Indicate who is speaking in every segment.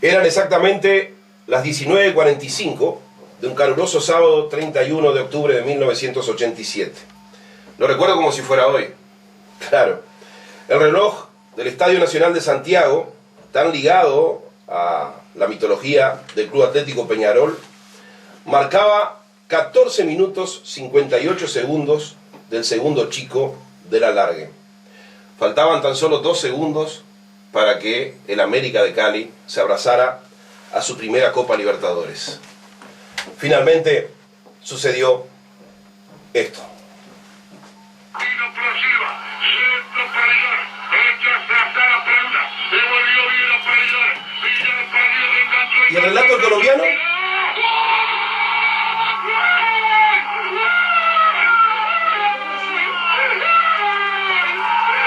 Speaker 1: Eran exactamente las 19:45 de un caluroso sábado 31 de octubre de 1987. Lo recuerdo como si fuera hoy. Claro, el reloj del Estadio Nacional de Santiago, tan ligado a la mitología del Club Atlético Peñarol, marcaba 14 minutos 58 segundos del segundo chico del alargue. Faltaban tan solo 2 segundos para que el América de Cali se abrazara a su primera Copa Libertadores. Finalmente sucedió esto. ¿Y el relato del colombiano?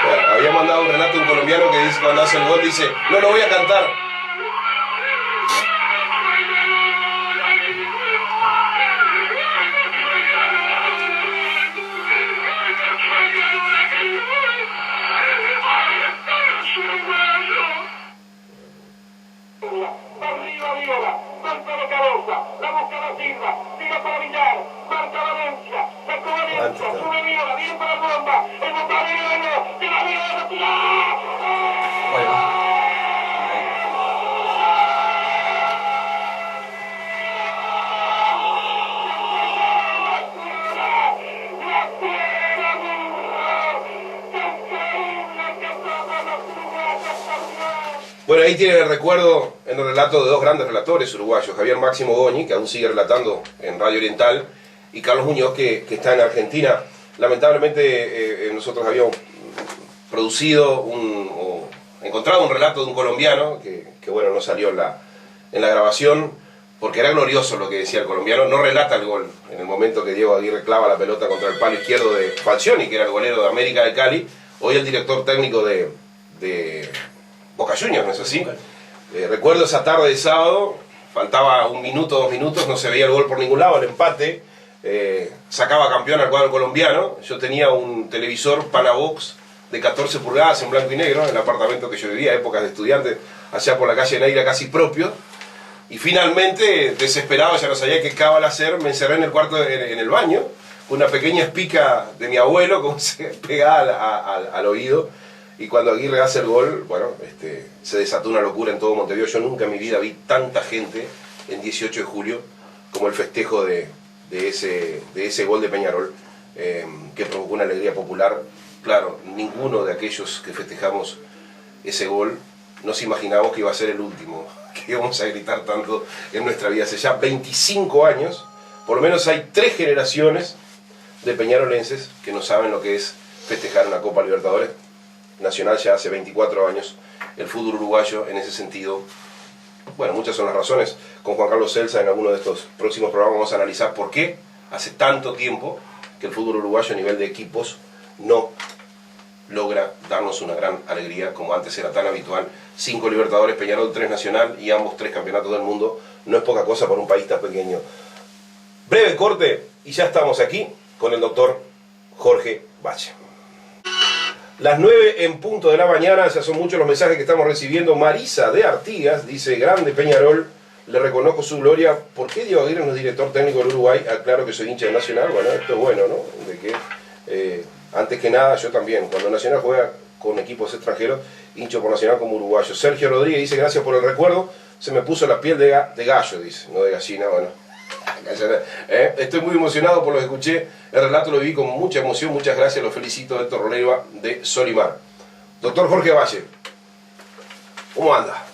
Speaker 1: Bueno, había mandado un relato de un colombiano que dice, cuando hace el gol, dice: no lo voy a cantar. Bueno, ahí tienen el recuerdo en el relato de dos grandes relatores uruguayos, Javier Máximo Goñi, que aún sigue relatando en Radio Oriental, y Carlos Muñoz, que está en Argentina. Lamentablemente nosotros habíamos producido encontrado un relato de un colombiano, que bueno, no salió en la grabación, porque era glorioso lo que decía el colombiano. No relata el gol en el momento que Diego Aguirre clava la pelota contra el palo izquierdo de Falcioni, que era el golero de América de Cali, hoy el director técnico de Boca Juniors, ¿no es así? Recuerdo esa tarde de sábado, faltaba 1 minuto, 2 minutos, no se veía el gol por ningún lado, el empate, sacaba campeón al cuadro colombiano. Yo tenía un televisor Panavox de 14 pulgadas en blanco y negro, en el apartamento que yo vivía, épocas de estudiante, allá por la calle Neira, casi propio, y finalmente, desesperado, ya no sabía qué cábala hacer, me encerré en el cuarto, en el baño, con una pequeña espica de mi abuelo, como se pegaba al oído. Y cuando Aguirre hace el gol, bueno, se desató una locura en todo Montevideo. Yo nunca en mi vida vi tanta gente en 18 de julio como el festejo de ese gol de Peñarol, que provocó una alegría popular. Claro, ninguno de aquellos que festejamos ese gol nos imaginamos que iba a ser el último, que íbamos a gritar tanto en nuestra vida. Hace ya 25 años, por lo menos hay 3 generaciones de peñarolenses que no saben lo que es festejar una Copa Libertadores. Nacional ya hace 24 años, el fútbol uruguayo en ese sentido, bueno, muchas son las razones. Con Juan Carlos Celsa en alguno de estos próximos programas vamos a analizar por qué hace tanto tiempo que el fútbol uruguayo a nivel de equipos no logra darnos una gran alegría como antes era tan habitual. 5 Libertadores, Peñarol 3 Nacional y ambos 3 campeonatos del mundo, no es poca cosa para un país tan pequeño. Breve corte y ya estamos aquí con el doctor Jorge Bache. Las 9 en punto de la mañana, ya son muchos los mensajes que estamos recibiendo. Marisa de Artigas dice: grande Peñarol, le reconozco su gloria. ¿Por qué Diego Aguirre no es director técnico del Uruguay? Aclaro que soy hincha de Nacional. Bueno, esto es bueno, ¿no? De que, antes que nada, yo también, cuando Nacional juega con equipos extranjeros, hincho por Nacional como uruguayo. Sergio Rodríguez dice: gracias por el recuerdo, se me puso la piel de gallo, dice, no de gallina. Bueno, estoy muy emocionado por lo que escuché. El relato lo viví con mucha emoción. Muchas gracias, lo felicito. Héctor Roleiva de Solimar. Doctor Jorge Valle, ¿cómo anda?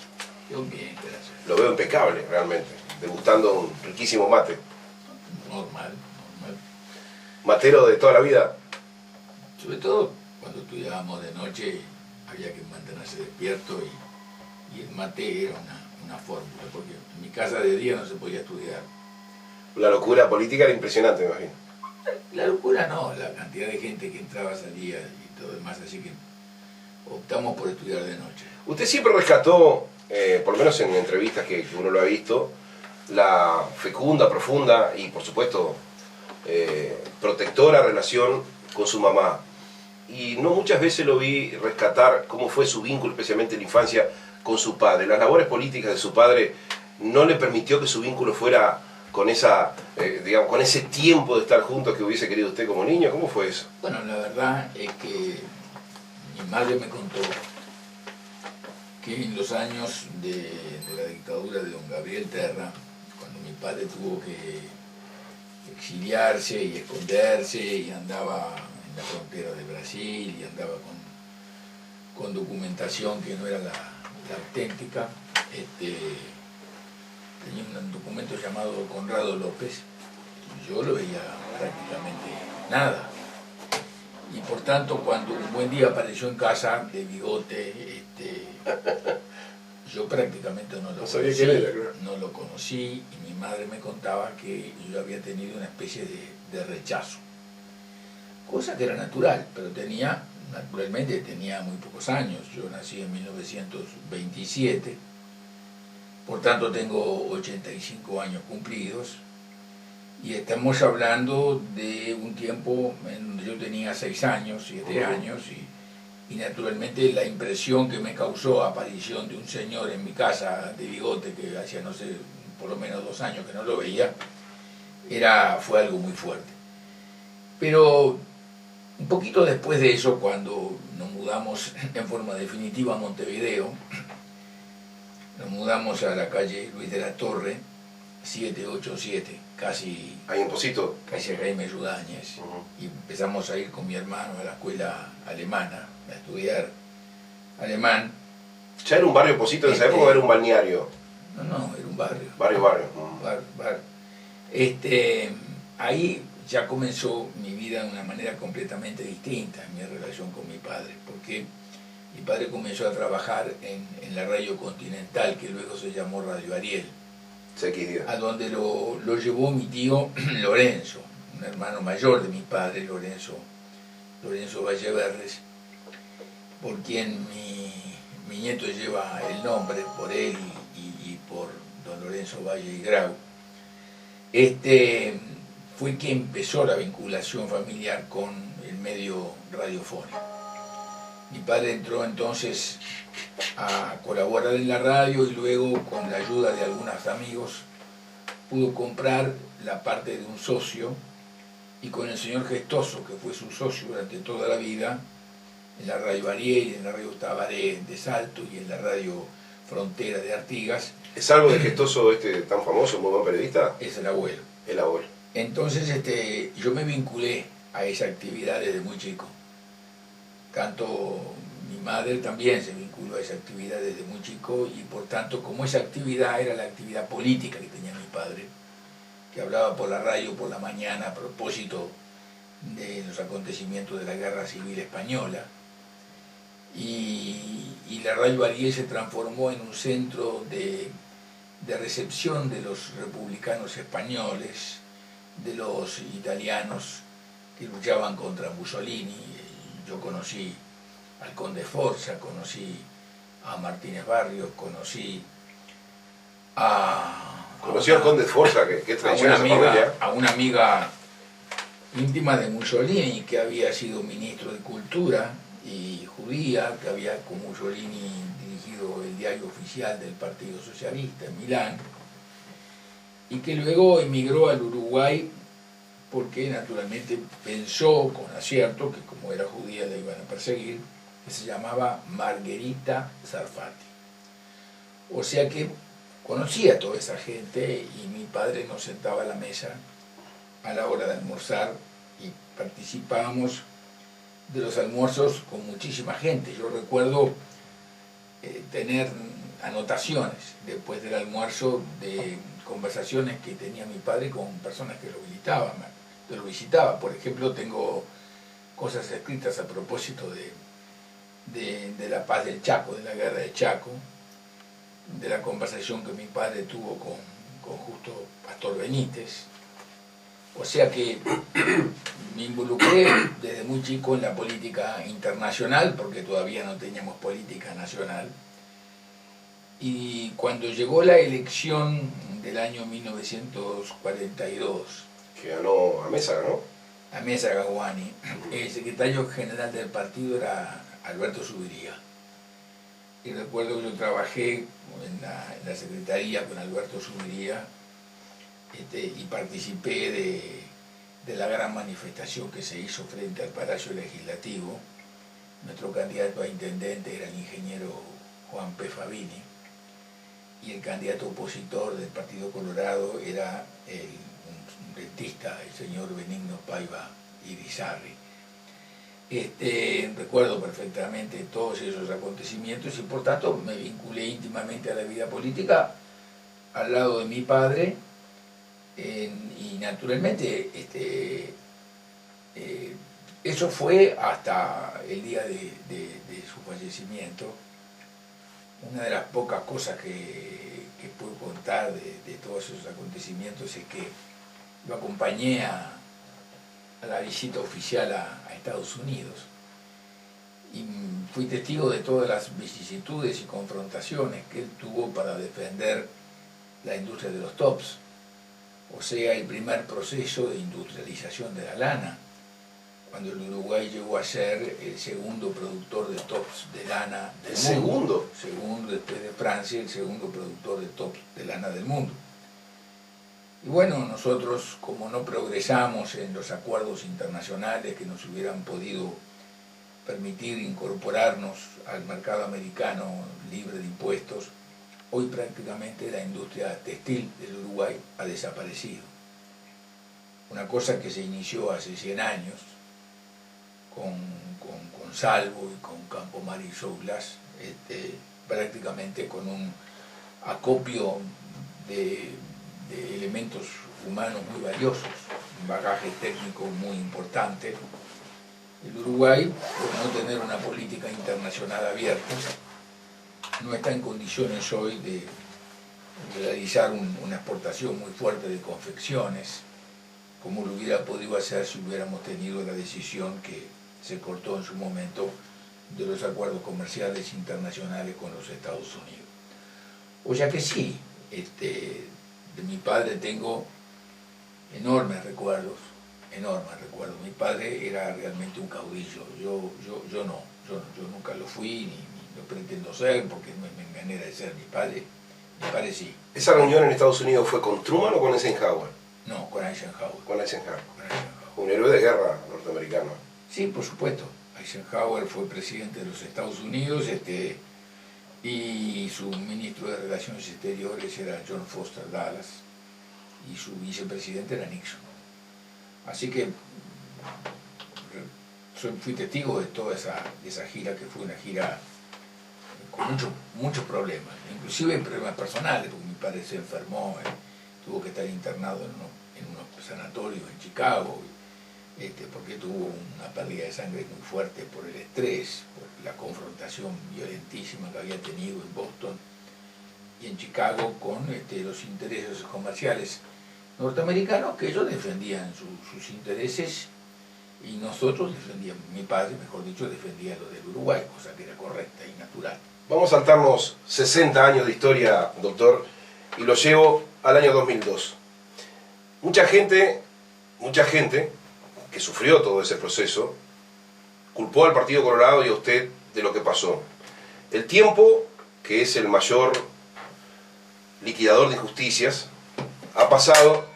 Speaker 2: Yo bien, gracias.
Speaker 1: Lo veo impecable realmente, degustando un riquísimo mate.
Speaker 2: Normal.
Speaker 1: ¿Matero de toda la vida?
Speaker 2: Sobre todo cuando estudiábamos de noche había que mantenerse despierto y el mate era una fórmula, porque en mi casa de día no se podía estudiar.
Speaker 1: La locura política era impresionante, me imagino.
Speaker 2: La locura no, la cantidad de gente que entraba, salía y todo demás, así que optamos por estudiar de noche.
Speaker 1: Usted siempre rescató, por lo menos en entrevistas que uno lo ha visto, la fecunda, profunda y por supuesto protectora relación con su mamá. Y no muchas veces lo vi rescatar cómo fue su vínculo, especialmente en la infancia, con su padre? ¿Las labores políticas de su padre no le permitió que su vínculo fuera con esa, digamos, con ese tiempo de estar juntos que hubiese querido usted como niño? ¿Cómo fue eso?
Speaker 2: Bueno, la verdad es que mi madre me contó que en los años de la dictadura de don Gabriel Terra, cuando mi padre tuvo que exiliarse y esconderse y andaba en la frontera de Brasil y andaba con documentación que no era la auténtica, tenía un documento llamado Conrado López, yo lo veía prácticamente nada. Y por tanto, cuando un buen día apareció en casa de bigote, yo prácticamente no lo
Speaker 1: sabía
Speaker 2: conocí,
Speaker 1: quién era, claro.
Speaker 2: no lo conocí, y mi madre me contaba que yo había tenido una especie de rechazo. Cosa que era natural, pero naturalmente tenía muy pocos años. Yo nací en 1927, por tanto tengo 85 años cumplidos, y estamos hablando de un tiempo en donde yo tenía 6 años, 7 años, y naturalmente la impresión que me causó aparición de un señor en mi casa de bigote, que hacía, no sé, por lo menos 2 años que no lo veía, fue algo muy fuerte. Pero un poquito después de eso, cuando nos mudamos en forma definitiva a Montevideo, nos mudamos a la calle Luis de la Torre, 787, casi
Speaker 1: Ahí en Posito.
Speaker 2: casi a Jaime Yudáñez, y empezamos a ir con mi hermano a la escuela alemana, a estudiar alemán.
Speaker 1: ¿Ya era un barrio Posito en esa época o era un balneario?
Speaker 2: No, era un barrio.
Speaker 1: Barrio.
Speaker 2: Bar. Ahí ya comenzó mi vida de una manera completamente distinta, mi relación con mi padre, porque mi padre comenzó a trabajar en la radio Continental, que luego se llamó Radio Ariel, a donde lo llevó mi tío Lorenzo, un hermano mayor de mi padre, Lorenzo Valleverres, por quien mi nieto lleva el nombre, por él y por don Lorenzo Valle y Grau. Fue que empezó la vinculación familiar con el medio radiofónico. Mi padre entró entonces a colaborar en la radio y luego, con la ayuda de algunos amigos, pudo comprar la parte de un socio, y con el señor Gestoso, que fue su socio durante toda la vida, en la radio Ariel, en la radio Tabaré de Salto y en la radio Frontera de Artigas.
Speaker 1: ¿Es algo de Gestoso tan famoso, muy buen periodista?
Speaker 2: Es el abuelo.
Speaker 1: El abuelo.
Speaker 2: Entonces yo me vinculé a esa actividad desde muy chico. Tanto mi madre también se vinculó a esa actividad desde muy chico, y por tanto, como esa actividad era la actividad política que tenía mi padre, que hablaba por la radio por la mañana a propósito de los acontecimientos de la Guerra Civil Española, y la radio Ariel se transformó en un centro de recepción de los republicanos españoles, de los italianos que luchaban contra Mussolini. Yo conocí al Conde Forza, conocí a Martínez Barrios, conocí
Speaker 1: al Conde Forza, que tradición esa familia.
Speaker 2: A una amiga íntima de Mussolini, que había sido ministro de Cultura y judía, que había con Mussolini dirigido el diario oficial del Partido Socialista en Milán, y que luego emigró al Uruguay porque naturalmente pensó con acierto que como era judía la iban a perseguir, que se llamaba Margherita Sarfati. O sea que conocía a toda esa gente, y mi padre nos sentaba a la mesa a la hora de almorzar y participábamos de los almuerzos con muchísima gente. Yo recuerdo tener anotaciones después del almuerzo de conversaciones que tenía mi padre con personas que lo visitaba. Por ejemplo, tengo cosas escritas a propósito de la paz del Chaco, de la guerra de Chaco, de la conversación que mi padre tuvo con Justo Pastor Benítez. O sea que me involucré desde muy chico en la política internacional, porque todavía no teníamos política nacional. Y cuando llegó la elección del año 1942,
Speaker 1: que ganó Amézaga, ¿no?
Speaker 2: Amézaga Guani, el secretario general del partido era Alberto Subiría. y recuerdo que yo trabajé en la secretaría con Alberto Subiría, y participé de la gran manifestación que se hizo frente al Palacio Legislativo. Nuestro candidato a intendente era el ingeniero Juan P. Fabini, y el candidato opositor del Partido Colorado era un dentista, el señor Benigno Paiva Irizarry. Recuerdo perfectamente todos esos acontecimientos y por tanto me vinculé íntimamente a la vida política al lado de mi padre, y naturalmente eso fue hasta el día de su fallecimiento. Una de las pocas cosas que puedo contar de todos esos acontecimientos es que lo acompañé a la visita oficial a Estados Unidos y fui testigo de todas las vicisitudes y confrontaciones que él tuvo para defender la industria de los tops, o sea, el primer proceso de industrialización de la lana, cuando el Uruguay llegó a ser el segundo productor de tops de lana del mundo. Segundo después de Francia, el segundo productor de tops de lana del mundo. Y bueno, nosotros, como no progresamos en los acuerdos internacionales que nos hubieran podido permitir incorporarnos al mercado americano libre de impuestos, hoy prácticamente la industria textil del Uruguay ha desaparecido. Una cosa que se inició hace 100 años, con Salvo y con Campomar y Souglas, prácticamente con un acopio de elementos humanos muy valiosos, un bagaje técnico muy importante. El Uruguay, por no tener una política internacional abierta, no está en condiciones hoy de realizar una exportación muy fuerte de confecciones, como lo hubiera podido hacer si hubiéramos tenido la decisión que se cortó en su momento de los acuerdos comerciales internacionales con los Estados Unidos. O sea que sí, de mi padre tengo enormes recuerdos. Mi padre era realmente un caudillo, yo nunca lo fui, ni lo pretendo ser, porque no es mi manera de ser. Mi padre sí.
Speaker 1: ¿Esa reunión en Estados Unidos fue con Truman o con Eisenhower?
Speaker 2: No, con Eisenhower.
Speaker 1: Con Eisenhower. Un héroe de guerra norteamericano.
Speaker 2: Sí, por supuesto. Eisenhower fue presidente de los Estados Unidos, y su ministro de Relaciones Exteriores era John Foster Dulles, y su vicepresidente era Nixon. Así que fui testigo de toda esa gira, que fue una gira con muchos problemas, inclusive problemas personales, porque mi padre se enfermó, tuvo que estar internado en unos sanatorios en Chicago, porque tuvo una pérdida de sangre muy fuerte por el estrés, por la confrontación violentísima que había tenido en Boston y en Chicago con los intereses comerciales norteamericanos, que ellos defendían sus intereses y nosotros defendíamos, mi padre, mejor dicho, defendía lo del Uruguay, cosa que era correcta y natural.
Speaker 1: Vamos a saltarnos 60 años de historia, doctor, y lo llevo al año 2002. Mucha gente que sufrió todo ese proceso culpó al Partido Colorado y a usted de lo que pasó. El tiempo, que es el mayor liquidador de injusticias, ha pasado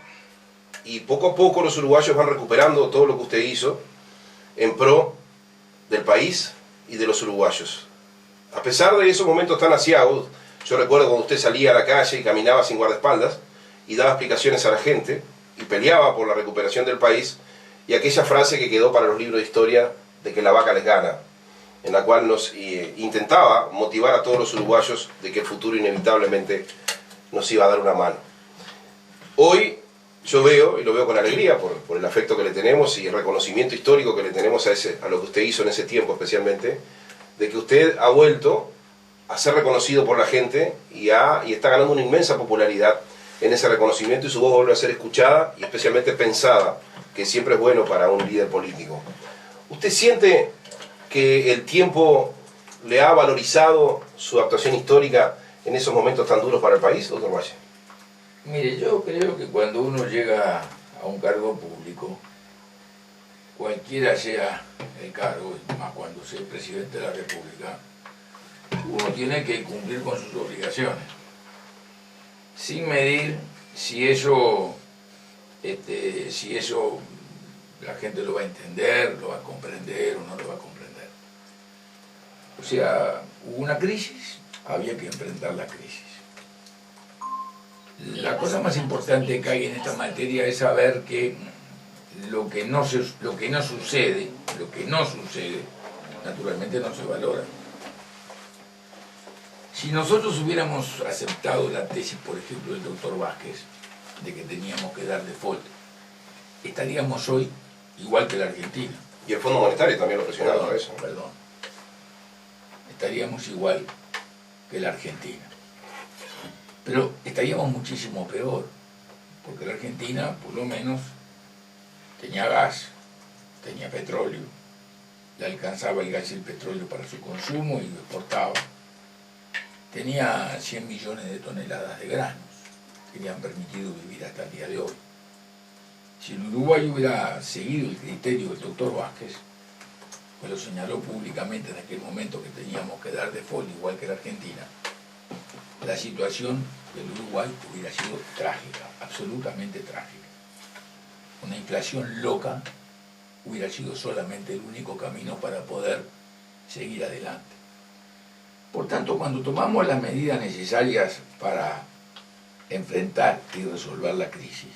Speaker 1: y poco a poco los uruguayos van recuperando todo lo que usted hizo en pro del país y de los uruguayos. A pesar de esos momentos tan aciagos, yo recuerdo cuando usted salía a la calle y caminaba sin guardaespaldas y daba explicaciones a la gente y peleaba por la recuperación del país, y aquella frase que quedó para los libros de historia de que la vaca les gana, en la cual nos intentaba motivar a todos los uruguayos de que el futuro inevitablemente nos iba a dar una mano. Hoy yo veo, y lo veo con alegría por el afecto que le tenemos y el reconocimiento histórico que le tenemos a lo que usted hizo en ese tiempo especialmente, de que usted ha vuelto a ser reconocido por la gente y está ganando una inmensa popularidad en ese reconocimiento, y su voz vuelve a ser escuchada y especialmente pensada, que siempre es bueno para un líder político. ¿Usted siente que el tiempo le ha valorizado su actuación histórica en esos momentos tan duros para el país, doctor Valle?
Speaker 2: Mire, yo creo que cuando uno llega a un cargo público, cualquiera sea el cargo, más cuando sea el presidente de la República, uno tiene que cumplir con sus obligaciones, sin medir si eso la gente lo va a entender, lo va a comprender o no lo va a comprender. O sea, hubo una crisis, había que enfrentar la crisis. La cosa más importante que hay en esta materia es saber que lo que no sucede, naturalmente no se valora. Si nosotros hubiéramos aceptado la tesis, por ejemplo, del doctor Vázquez, de que teníamos que dar default, estaríamos hoy igual que la Argentina.
Speaker 1: Y el Fondo Monetario también lo presionaba a eso.
Speaker 2: Perdón. Estaríamos igual que la Argentina. Pero estaríamos muchísimo peor, porque la Argentina, por lo menos, tenía gas, tenía petróleo, le alcanzaba el gas y el petróleo para su consumo y lo exportaba. Tenía 100 millones de toneladas de granos que le han permitido vivir hasta el día de hoy. Si el Uruguay hubiera seguido el criterio del doctor Vázquez, pues lo señaló públicamente en aquel momento que teníamos que dar default igual que la Argentina, la situación del Uruguay hubiera sido trágica, absolutamente trágica. Una inflación loca hubiera sido solamente el único camino para poder seguir adelante. Por tanto, cuando tomamos las medidas necesarias para enfrentar y resolver la crisis,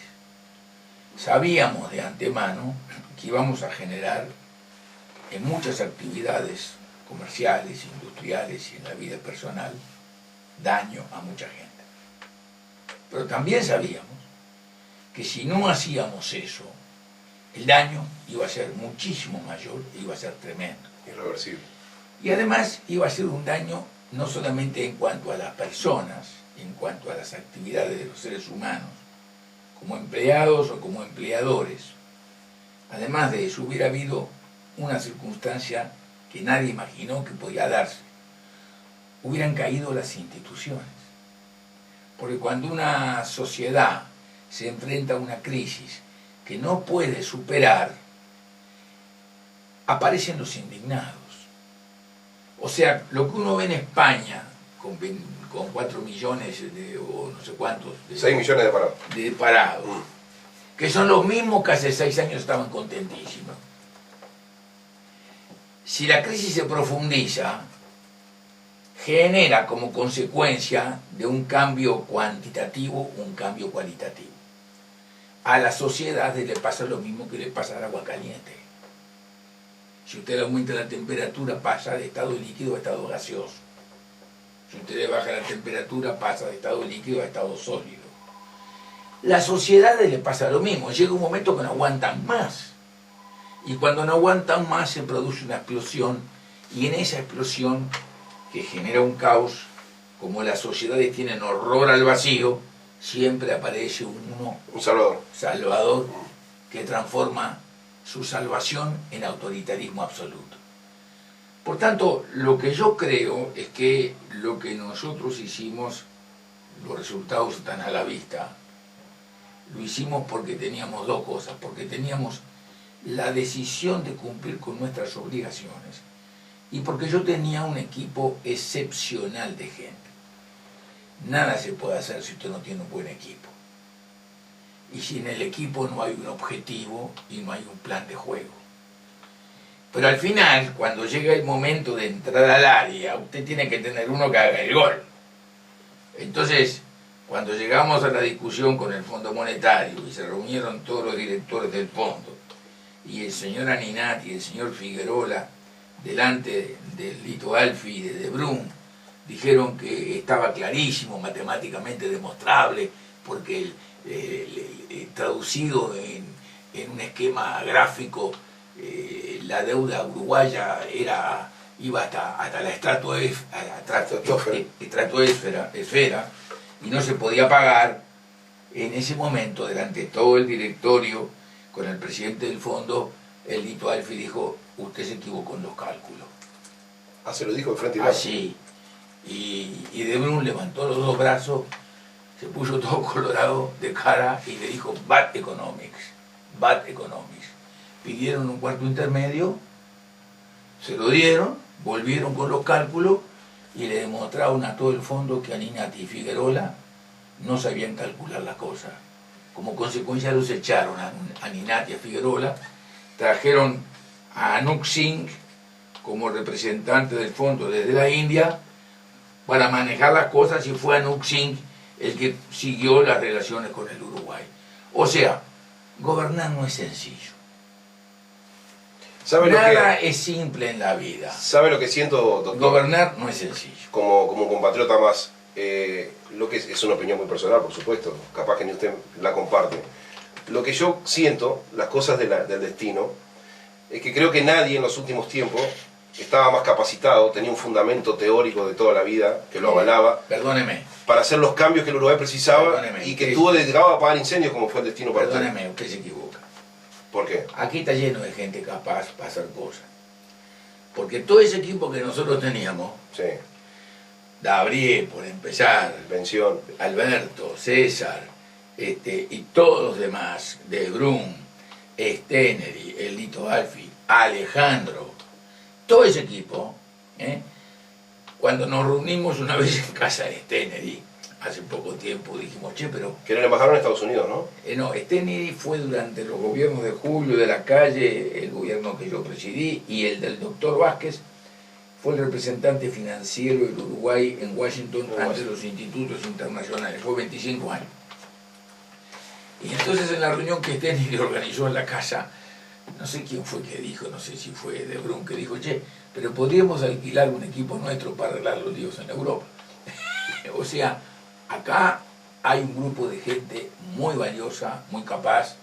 Speaker 2: sabíamos de antemano que íbamos a generar en muchas actividades comerciales, industriales y en la vida personal daño a mucha gente. Pero también sabíamos que si no hacíamos eso, el daño iba a ser muchísimo mayor e iba a ser tremendo.
Speaker 1: Irreversible.
Speaker 2: Y además iba a ser un daño no solamente en cuanto a las personas, en cuanto a las actividades de los seres humanos, como empleados o como empleadores. Además de eso, hubiera habido una circunstancia que nadie imaginó que podía darse. Hubieran caído las instituciones. Porque cuando una sociedad se enfrenta a una crisis que no puede superar, aparecen los indignados. O sea, lo que uno ve en España, con 4 millones o no sé cuántos...
Speaker 1: 6 millones de parados.
Speaker 2: De parados, que son los mismos que hace 6 años estaban contentísimos. Si la crisis se profundiza, genera como consecuencia de un cambio cuantitativo un cambio cualitativo. A las sociedades le pasa lo mismo que le pasa al agua caliente. Si usted le aumenta la temperatura, pasa de estado líquido a estado gaseoso. Si usted le baja la temperatura, pasa de estado líquido a estado sólido. Las sociedades le pasa lo mismo. Llega un momento que no aguantan más. Y cuando no aguantan más se produce una explosión. Y en esa explosión, que genera un caos, como las sociedades tienen horror al vacío, siempre aparece un salvador que transforma su salvación en autoritarismo absoluto. Por tanto, lo que yo creo es que lo que nosotros hicimos, los resultados están a la vista, lo hicimos porque teníamos dos cosas, porque teníamos la decisión de cumplir con nuestras obligaciones y porque yo tenía un equipo excepcional de gente. Nada se puede hacer si usted no tiene un buen equipo. Y si en el equipo no hay un objetivo y no hay un plan de juego. Pero al final, cuando llega el momento de entrar al área, usted tiene que tener uno que haga el gol. Entonces, cuando llegamos a la discusión con el Fondo Monetario y se reunieron todos los directores del fondo, y el señor Aninati y el señor Figuerola, delante del Lito Alfi y de Brun, dijeron que estaba clarísimo, matemáticamente demostrable, porque traducido en un esquema gráfico, la deuda uruguaya iba hasta la estratosfera y no se podía pagar. En ese momento, delante de todo el directorio, con el presidente del fondo, el Lito Alfi dijo: usted se equivocó en los cálculos.
Speaker 1: Ah, se lo dijo de frente y
Speaker 2: así. Y De Brun levantó los dos brazos, se puso todo colorado de cara y le dijo: bad economics, bad economics. Pidieron un cuarto intermedio, se lo dieron, volvieron con los cálculos y le demostraron a todo el fondo que Aninati y Figuerola no sabían calcular las cosas. Como consecuencia los echaron a Aninati y a Figuerola, trajeron a Anuk Singh como representante del fondo desde la India para manejar las cosas, y fue Anuk Singh el que siguió las relaciones con el Uruguay. O sea, gobernar no es sencillo. Nada es simple en la vida.
Speaker 1: ¿Sabe lo que siento, doctor?
Speaker 2: Gobernar no es sencillo.
Speaker 1: Como compatriota más, lo que es una opinión muy personal, por supuesto, capaz que ni usted la comparte. Lo que yo siento, las cosas del destino, es que creo que nadie en los últimos tiempos estaba más capacitado, tenía un fundamento teórico de toda la vida que lo avalaba.
Speaker 2: Perdóneme.
Speaker 1: Para hacer los cambios que el Uruguay precisaba.
Speaker 2: Perdóneme,
Speaker 1: y que estuvo dedicado a apagar incendios, como fue el destino para usted.
Speaker 2: Perdóneme, usted se equivoca.
Speaker 1: ¿Por qué?
Speaker 2: Aquí está lleno de gente capaz para hacer cosas. Porque todo ese equipo que nosotros teníamos,
Speaker 1: Sí.
Speaker 2: Gabriel, por empezar,
Speaker 1: Pensión.
Speaker 2: Alberto, César, y todos los demás, De Brum, Stenery, el Lito Alfi, Alejandro, todo ese equipo, cuando nos reunimos una vez en casa de Stenery, hace poco tiempo, dijimos, che, pero...
Speaker 1: Que era el embajador en Estados Unidos, ¿no?
Speaker 2: No, Stenery fue durante los gobiernos de Julio de la Calle, el gobierno que yo presidí, y el del doctor Vázquez, fue el representante financiero del Uruguay en Washington ante los institutos internacionales, fue 25 años. Y entonces en la reunión que Stenery organizó en la casa, no sé quién fue que dijo, no sé si fue De Brum que dijo, che, pero podríamos alquilar un equipo nuestro para arreglar los líos en Europa. O sea, acá hay un grupo de gente muy valiosa, muy capaz,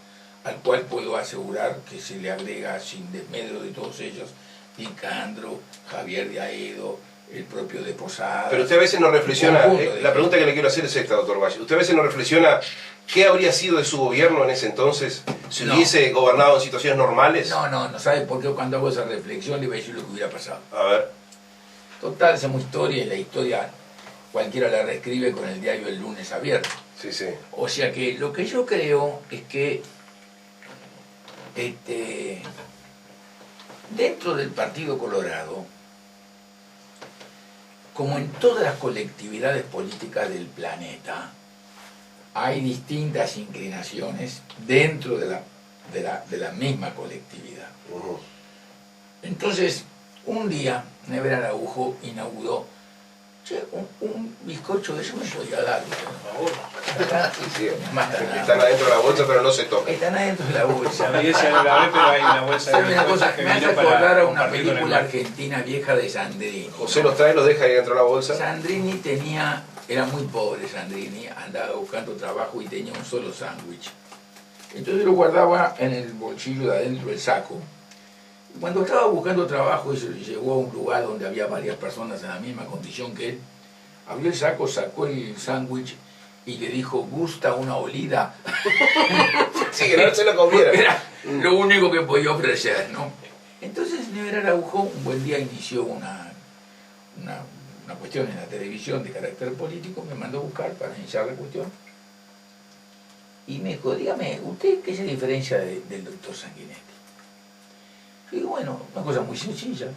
Speaker 2: al cual puedo asegurar que se le agrega, sin desmedro de todos ellos, Nicandro, Javier de Aedo, el propio de Posada.
Speaker 1: Pero usted a veces no reflexiona, la pregunta que le quiero hacer es esta, doctor Valle. ¿Usted a veces no reflexiona qué habría sido de su gobierno en ese entonces si hubiese gobernado en situaciones normales?
Speaker 2: No sabe por qué cuando hago esa reflexión le voy a decir lo que hubiera pasado.
Speaker 1: A ver.
Speaker 2: Total, hacemos historia y la historia cualquiera la reescribe con el diario El Lunes Abierto.
Speaker 1: Sí, sí.
Speaker 2: O sea que lo que yo creo es que dentro del Partido Colorado, como en todas las colectividades políticas del planeta, hay distintas inclinaciones dentro de la misma colectividad. Entonces, un día, Never Araujo inauguró, che, un bizcocho de eso me podía dar, por favor.
Speaker 1: Sí, están adentro de la bolsa, pero no se tocan.
Speaker 2: Están adentro de la bolsa.
Speaker 3: No la ve, pero hay una bolsa de
Speaker 2: una cosa,
Speaker 3: que
Speaker 2: me hace
Speaker 3: vino para
Speaker 2: acordar a una
Speaker 3: compartir con el
Speaker 2: película
Speaker 3: mar.
Speaker 2: argentina vieja de Sandrini.
Speaker 1: José los trae, los deja ahí dentro de la bolsa.
Speaker 2: Sandrini era muy pobre Sandrini, andaba buscando trabajo y tenía un solo sándwich. Entonces lo guardaba en el bolsillo de adentro del saco. Y cuando estaba buscando trabajo y se llegó a un lugar donde había varias personas en la misma condición que él, abrió el saco, sacó el sándwich y le dijo, ¿gusta una olida?
Speaker 1: Sí, que no se lo comiera.
Speaker 2: Era lo único que podía ofrecer, ¿no? Entonces Never Araujo un buen día inició una cuestión en la televisión de carácter político, me mandó a buscar para iniciar la cuestión. Y me dijo, dígame, ¿usted qué se diferencia del doctor Sanguinetti? Y digo, bueno, una cosa muy sencilla.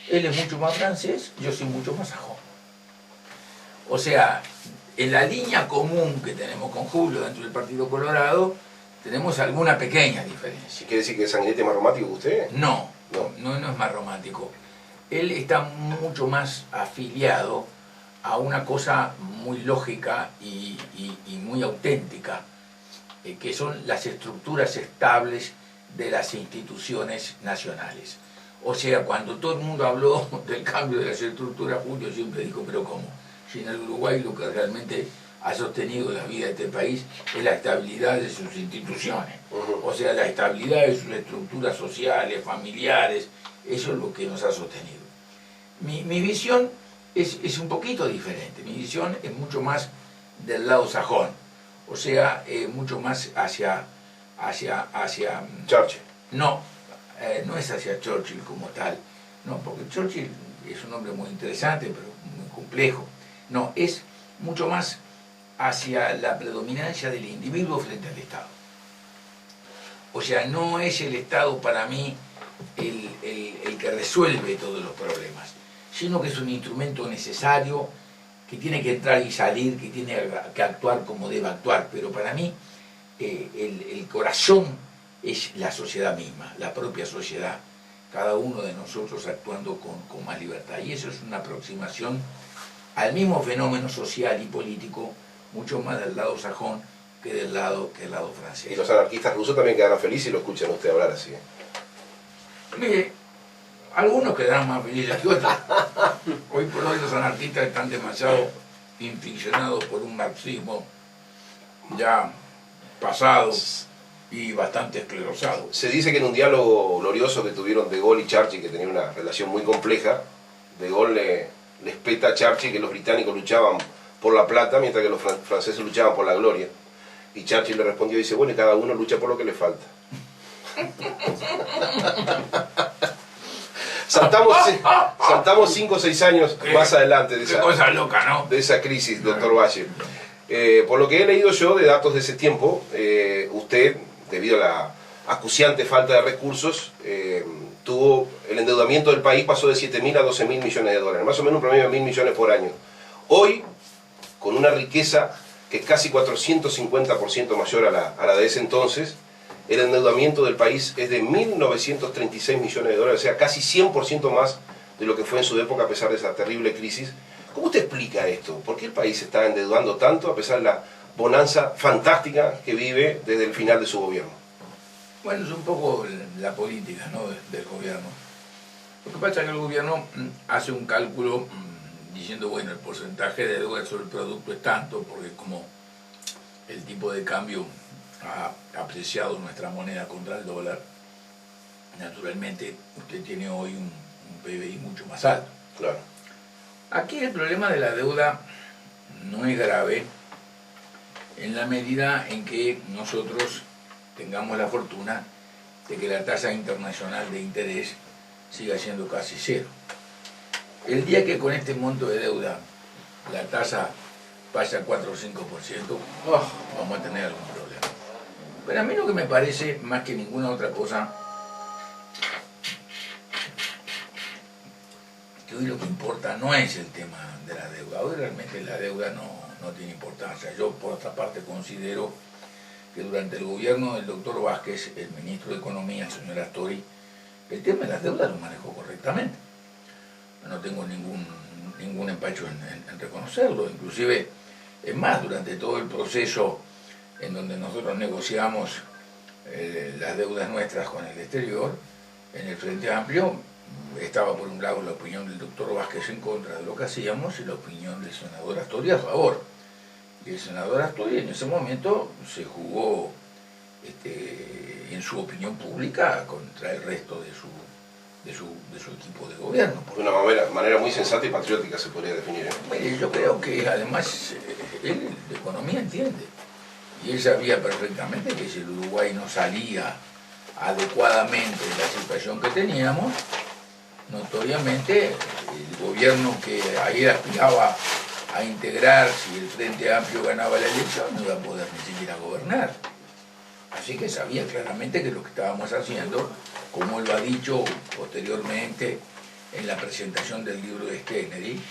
Speaker 2: Él es mucho más francés, yo soy mucho más sajón. O sea, en la línea común que tenemos con Julio dentro del Partido Colorado, tenemos alguna pequeña diferencia.
Speaker 1: ¿Quiere decir que Sanguinetti es más romántico que usted?
Speaker 2: No es más romántico. Él está mucho más afiliado a una cosa muy lógica y muy auténtica, que son las estructuras estables de las instituciones nacionales. O sea, cuando todo el mundo habló del cambio de las estructuras, Julio siempre dijo, pero ¿cómo? Si en el Uruguay lo que realmente ha sostenido la vida de este país es la estabilidad de sus instituciones. O sea, la estabilidad de sus estructuras sociales, familiares, eso es lo que nos ha sostenido. Mi visión es un poquito diferente, mi visión es mucho más del lado sajón, o sea, mucho más hacia
Speaker 1: Churchill.
Speaker 2: No es hacia Churchill como tal, no, porque Churchill es un hombre muy interesante, pero muy complejo. No, es mucho más hacia la predominancia del individuo frente al Estado. O sea, no es el Estado para mí el que resuelve todos los problemas, sino que es un instrumento necesario, que tiene que entrar y salir, que tiene que actuar como debe actuar. Pero para mí el corazón es la sociedad misma, la propia sociedad, cada uno de nosotros actuando con más libertad. Y eso es una aproximación al mismo fenómeno social y político, mucho más del lado sajón que del lado francés.
Speaker 1: Y los anarquistas rusos también quedaron felices y lo escuchan a usted hablar así.
Speaker 2: Mire, algunos quedarán más felices que otros. Hoy por hoy los anarquistas están demasiado inficcionados por un marxismo ya pasado y bastante esclerosado.
Speaker 1: Se dice que en un diálogo glorioso que tuvieron De Gaulle y Churchill, que tenían una relación muy compleja, De Gaulle les peta a Churchill que los británicos luchaban por la plata, mientras que los franceses luchaban por la gloria. Y Churchill le respondió y dice, bueno, y cada uno lucha por lo que le falta. Saltamos 5 o 6 años más adelante de esa,
Speaker 2: cosa loca, ¿no?
Speaker 1: de esa crisis, doctor Valle. Por lo que he leído yo de datos de ese tiempo, usted, debido a la acuciante falta de recursos, tuvo el endeudamiento del país, pasó de 7.000 a 12.000 millones de dólares, más o menos un promedio de 1.000 millones por año. Hoy, con una riqueza que es casi 450% mayor a la de ese entonces, el endeudamiento del país es de 1.936 millones de dólares, o sea, casi 100% más de lo que fue en su época a pesar de esa terrible crisis. ¿Cómo usted explica esto? ¿Por qué el país se está endeudando tanto a pesar de la bonanza fantástica que vive desde el final de su gobierno?
Speaker 2: Bueno, es un poco la política, ¿no?, del gobierno. Lo que pasa es que el gobierno hace un cálculo diciendo, bueno, el porcentaje de deuda sobre el producto es tanto, porque como el tipo de cambio ha apreciado nuestra moneda contra el dólar, naturalmente usted tiene hoy un PBI mucho más alto.
Speaker 1: Claro.
Speaker 2: Aquí el problema de la deuda no es grave en la medida en que nosotros tengamos la fortuna de que la tasa internacional de interés siga siendo casi cero. El día que con este monto de deuda la tasa pase a 4 o 5%, vamos a tener algún problema. Pero a mí lo que me parece, más que ninguna otra cosa, que hoy lo que importa no es el tema de la deuda. Hoy realmente la deuda no tiene importancia. Yo, por otra parte, considero que durante el gobierno del doctor Vázquez, el ministro de Economía, el señor Astori, el tema de las deudas lo manejó correctamente. No tengo ningún empacho en reconocerlo. Inclusive, es más, durante todo el proceso en donde nosotros negociamos las deudas nuestras con el exterior, en el Frente Amplio, estaba por un lado la opinión del doctor Vázquez en contra de lo que hacíamos y la opinión del senador Astori a favor. Y el senador Astori en ese momento se jugó, en su opinión pública, contra el resto de su equipo de gobierno.
Speaker 1: De una manera muy sensata y patriótica se podría definir.
Speaker 2: Mire, yo creo que además él de economía entiende. Y él sabía perfectamente que si el Uruguay no salía adecuadamente de la situación que teníamos, notoriamente el gobierno que ayer aspiraba a integrar, si el Frente Amplio ganaba la elección, no iba a poder ni siquiera gobernar. Así que sabía claramente que lo que estábamos haciendo, como él lo ha dicho posteriormente en la presentación del libro de Kennedy,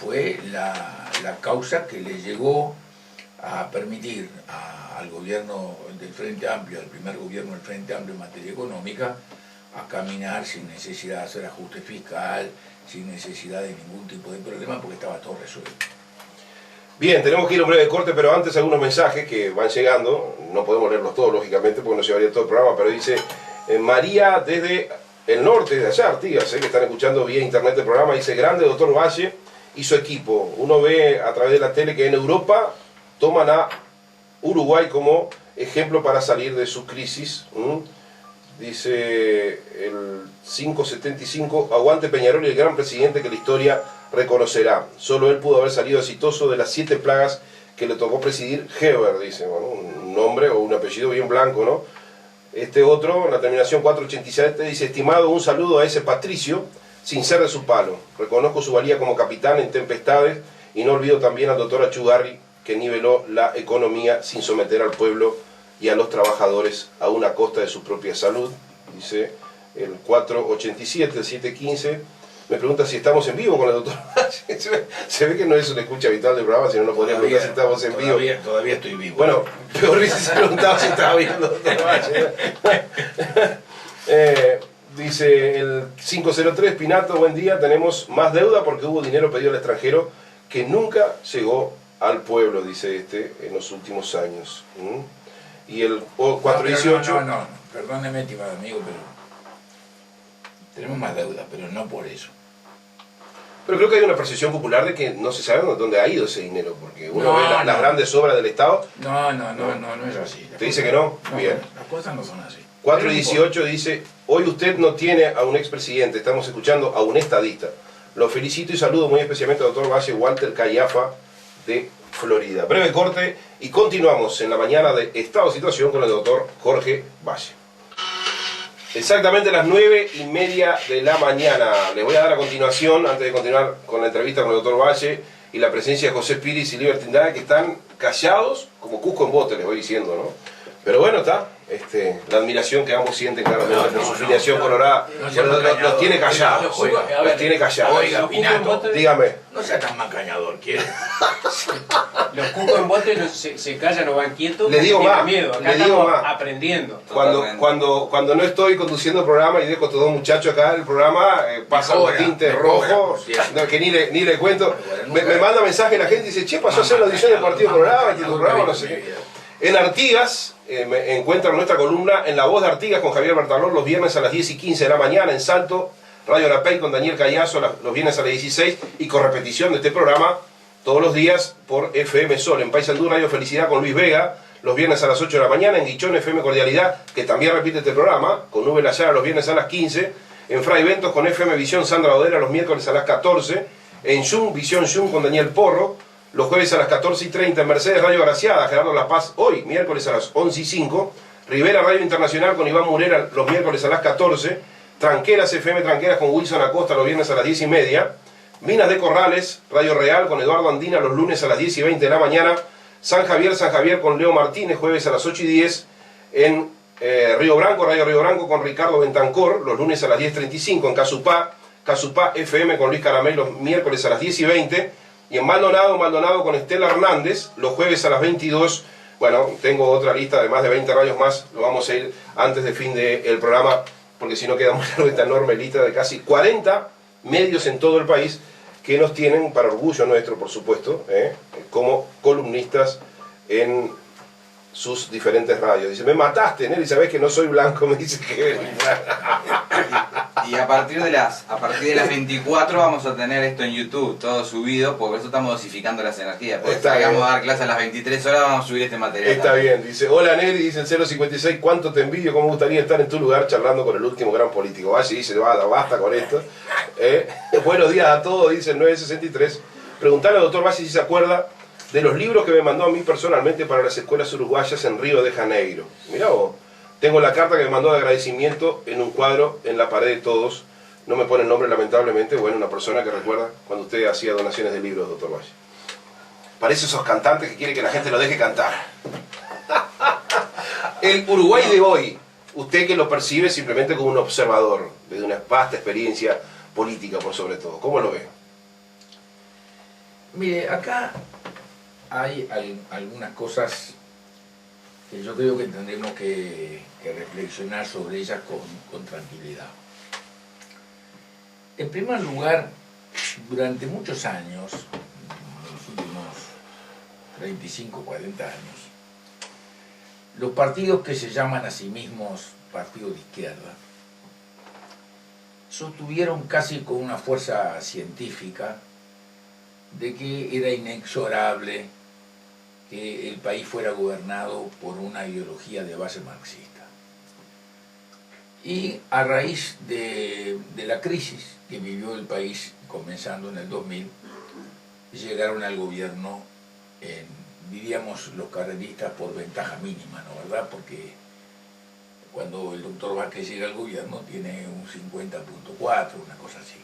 Speaker 2: fue la causa que le llegó a permitir al gobierno del Frente Amplio, al primer gobierno del Frente Amplio en materia económica, a caminar sin necesidad de hacer ajuste fiscal, sin necesidad de ningún tipo de problema, porque estaba todo resuelto.
Speaker 1: Bien, tenemos que ir a un breve corte, pero antes algunos mensajes que van llegando, no podemos leerlos todos, lógicamente, porque nos llevaría todo el programa, pero dice María desde el norte, de allá, Artigas, que están escuchando vía internet el programa, dice, grande doctor Valle y su equipo. Uno ve a través de la tele que en Europa toman a Uruguay como ejemplo para salir de su crisis. Dice el 575, aguante Peñarol y el gran presidente que la historia reconocerá. Solo él pudo haber salido exitoso de las 7 plagas que le tocó presidir. Heber, dice, bueno, un nombre o un apellido bien blanco, ¿no? Este otro, en la terminación 487, dice, estimado, un saludo a ese Patricio, sin ser de su palo. Reconozco su valía como capitán en tempestades y no olvido también al doctor Achugarri, que niveló la economía sin someter al pueblo y a los trabajadores a una costa de su propia salud. Dice el 487, el 715, me pregunta si estamos en vivo con el doctor Valle. Se ve que no es una escucha habitual del programa, si no nos podría preguntar si estamos en vivo.
Speaker 2: Todavía estoy vivo.
Speaker 1: Bueno, peor hubiese se preguntaba si estaba viendo el doctor Valle. Dice el 503, Pinato, buen día, tenemos más deuda porque hubo dinero pedido al extranjero que nunca llegó al pueblo, dice en los últimos años. Y el 418...
Speaker 2: No, perdóneme, estimado amigo, pero tenemos más deuda, pero no por eso.
Speaker 1: Pero creo que hay una percepción popular de que no se sabe dónde ha ido ese dinero, porque uno ve las grandes obras del Estado.
Speaker 2: No es así.
Speaker 1: ¿Te dice que no? Bien.
Speaker 2: Las cosas no son así.
Speaker 1: 418 dice, hoy usted no tiene a un expresidente, estamos escuchando a un estadista. Lo felicito y saludo muy especialmente al doctor Valle Walter Callafa de Florida. Breve corte y continuamos en la mañana de Estado de Situación con el doctor Jorge Valle. Exactamente a las 9:30 de la mañana. Les voy a dar a continuación, antes de continuar con la entrevista con el doctor Valle y la presencia de José Piris y Liberty Tindara, que están callados como Cusco en bote, les voy diciendo, ¿no? Pero bueno, está. La admiración que ambos sienten claramente por su filiación colorada. Los tiene callados. Los tiene callados.
Speaker 2: Oiga, Pinato,
Speaker 1: dígame.
Speaker 2: no sea tan macañador, ¿quiere?
Speaker 3: Los cucos en bote se callan o van quietos.
Speaker 1: Le digo
Speaker 3: tienen
Speaker 1: más.
Speaker 3: miedo. Acá
Speaker 1: Le digo
Speaker 3: estamos
Speaker 1: más.
Speaker 3: aprendiendo.
Speaker 1: Cuando no estoy conduciendo el programa y dejo a estos dos muchachos acá, el programa pasa un tinte rojo, que ni le cuento. Me manda mensaje la gente y dice, che, pasó a ser la audición del Partido Colorado, y tu programa, no sé qué. En Artigas, me encuentran nuestra columna En la Voz de Artigas con Javier Bertalón los viernes a las 10:15 de la mañana. En Salto, Radio Arapey con Daniel Callazo los viernes a las 16 y con repetición de este programa todos los días por FM Sol. En Paysandú, Radio Felicidad con Luis Vega los viernes a las 8 de la mañana. En Guichón, FM Cordialidad, que también repite este programa, con Nube La Yara los viernes a las 15. En Fray Ventos con FM Visión Sandra Odera los miércoles a las 14. En Zoom, Visión Zoom con Daniel Porro los jueves a las 14:30, en Mercedes Radio Graciada, Gerardo La Paz, hoy, miércoles a las 11:05, Rivera Radio Internacional con Iván Murera los miércoles a las 14, Tranqueras FM Tranqueras con Wilson Acosta los viernes a las 10:30, Minas de Corrales, Radio Real con Eduardo Andina los lunes a las 10:20 de la mañana, San Javier con Leo Martínez, jueves a las 8:10, en Río Branco, Radio Río Branco con Ricardo Bentancor, los lunes a las 10:35, en Casupá FM con Luis Caramel los miércoles a las 10:20, y en Maldonado con Estela Hernández, los jueves a las 22. Bueno, tengo otra lista de más de 20 radios más, lo vamos a ir antes del fin del programa, porque si no queda muy larga esta enorme lista de casi 40 medios en todo el país que nos tienen, para orgullo nuestro, por supuesto, como columnistas en sus diferentes radios. Dice, me mataste, Nelly, sabés que no soy blanco, me dice que...
Speaker 4: Y a partir de las 24 vamos a tener esto en YouTube, todo subido, porque eso estamos dosificando las energías. Porque salgamos a dar clase a las 23 horas, vamos a subir este material.
Speaker 1: Está bien, dice, hola Nelly, dice el 056, cuánto te envidio, cómo me gustaría estar en tu lugar charlando con el último gran político. Vaya y dice, basta con esto. Buenos días a todos, dice el 963. Preguntarle al doctor Valle si se acuerda de los libros que me mandó a mí personalmente para las escuelas uruguayas en Río de Janeiro. Mirá vos, tengo la carta que me mandó de agradecimiento en un cuadro en la pared de todos. No me pone el nombre lamentablemente, bueno, una persona que recuerda cuando usted hacía donaciones de libros, doctor Valle. Parece esos cantantes que quieren que la gente lo deje cantar. El Uruguay de hoy, usted que lo percibe simplemente como un observador, de una vasta experiencia política por sobre todo, ¿cómo lo ve?
Speaker 2: Mire, acá hay algunas cosas que yo creo que tendremos que reflexionar sobre ellas con tranquilidad. En primer lugar, durante muchos años, los últimos 35, 40 años, los partidos que se llaman a sí mismos partidos de izquierda sostuvieron casi con una fuerza científica de que era inexorable que el país fuera gobernado por una ideología de base marxista. Y a raíz de la crisis que vivió el país comenzando en el 2000, llegaron al gobierno, diríamos los carreristas, por ventaja mínima, ¿no verdad? Porque cuando el doctor Vázquez llega al gobierno tiene un 50.4, una cosa así.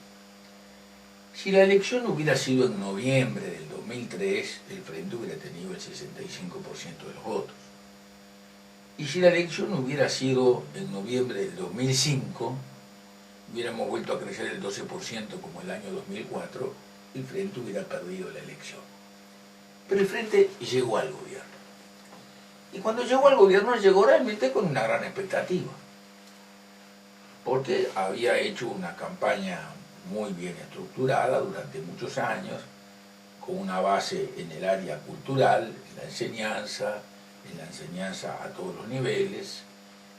Speaker 2: Si la elección hubiera sido en noviembre del 2003, el Frente hubiera tenido el 65% de los votos. Y si la elección hubiera sido en noviembre del 2005, hubiéramos vuelto a crecer el 12% como el año 2004, el Frente hubiera perdido la elección. Pero el Frente llegó al gobierno. Y cuando llegó al gobierno, llegó realmente con una gran expectativa. Porque había hecho una campaña muy bien estructurada durante muchos años, con una base en el área cultural, en la enseñanza a todos los niveles,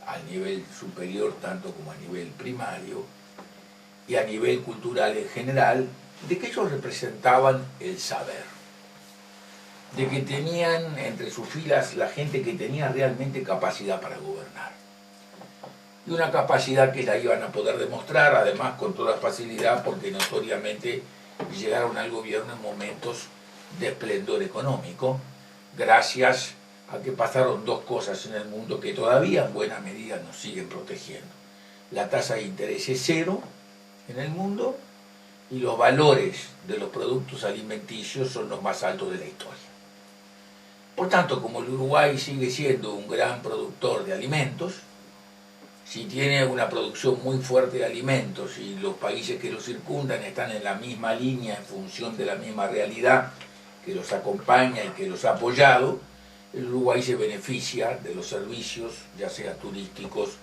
Speaker 2: al nivel superior tanto como a nivel primario, y a nivel cultural en general, de que ellos representaban el saber, de que tenían entre sus filas la gente que tenía realmente capacidad para gobernar. Y una capacidad que la iban a poder demostrar, además con toda facilidad, porque notoriamente llegaron al gobierno en momentos de esplendor económico, gracias a que pasaron dos cosas en el mundo que todavía en buena medida nos siguen protegiendo. La tasa de interés es cero en el mundo y los valores de los productos alimenticios son los más altos de la historia. Por tanto, como el Uruguay sigue siendo un gran productor de alimentos, si tiene una producción muy fuerte de alimentos y los países que lo circundan están en la misma línea en función de la misma realidad que los acompaña y que los ha apoyado, el Uruguay se beneficia de los servicios, ya sea turísticos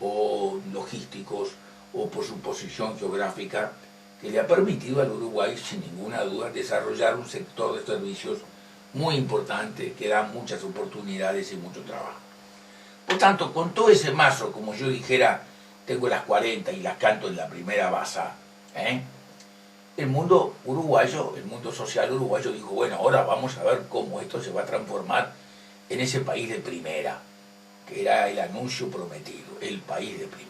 Speaker 2: o logísticos o por su posición geográfica, que le ha permitido al Uruguay, sin ninguna duda, desarrollar un sector de servicios muy importante que da muchas oportunidades y mucho trabajo. Por tanto, con todo ese mazo, como yo dijera, tengo las 40 y las canto en la primera baza, el mundo uruguayo, el mundo social uruguayo dijo, bueno, ahora vamos a ver cómo esto se va a transformar en ese país de primera, que era el anuncio prometido, el país de primera.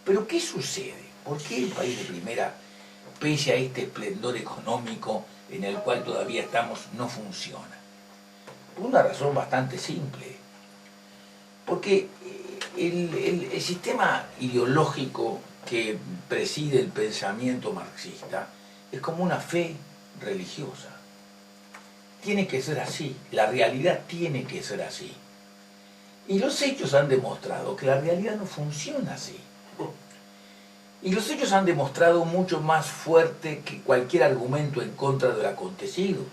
Speaker 2: Pero ¿qué sucede? ¿Por qué el país de primera, pese a este esplendor económico en el cual todavía estamos, no funciona? Por una razón bastante simple. Porque el sistema ideológico que preside el pensamiento marxista es como una fe religiosa. Tiene que ser así, la realidad tiene que ser así. Y los hechos han demostrado que la realidad no funciona así. Y los hechos han demostrado mucho más fuerte que cualquier argumento en contra del acontecido.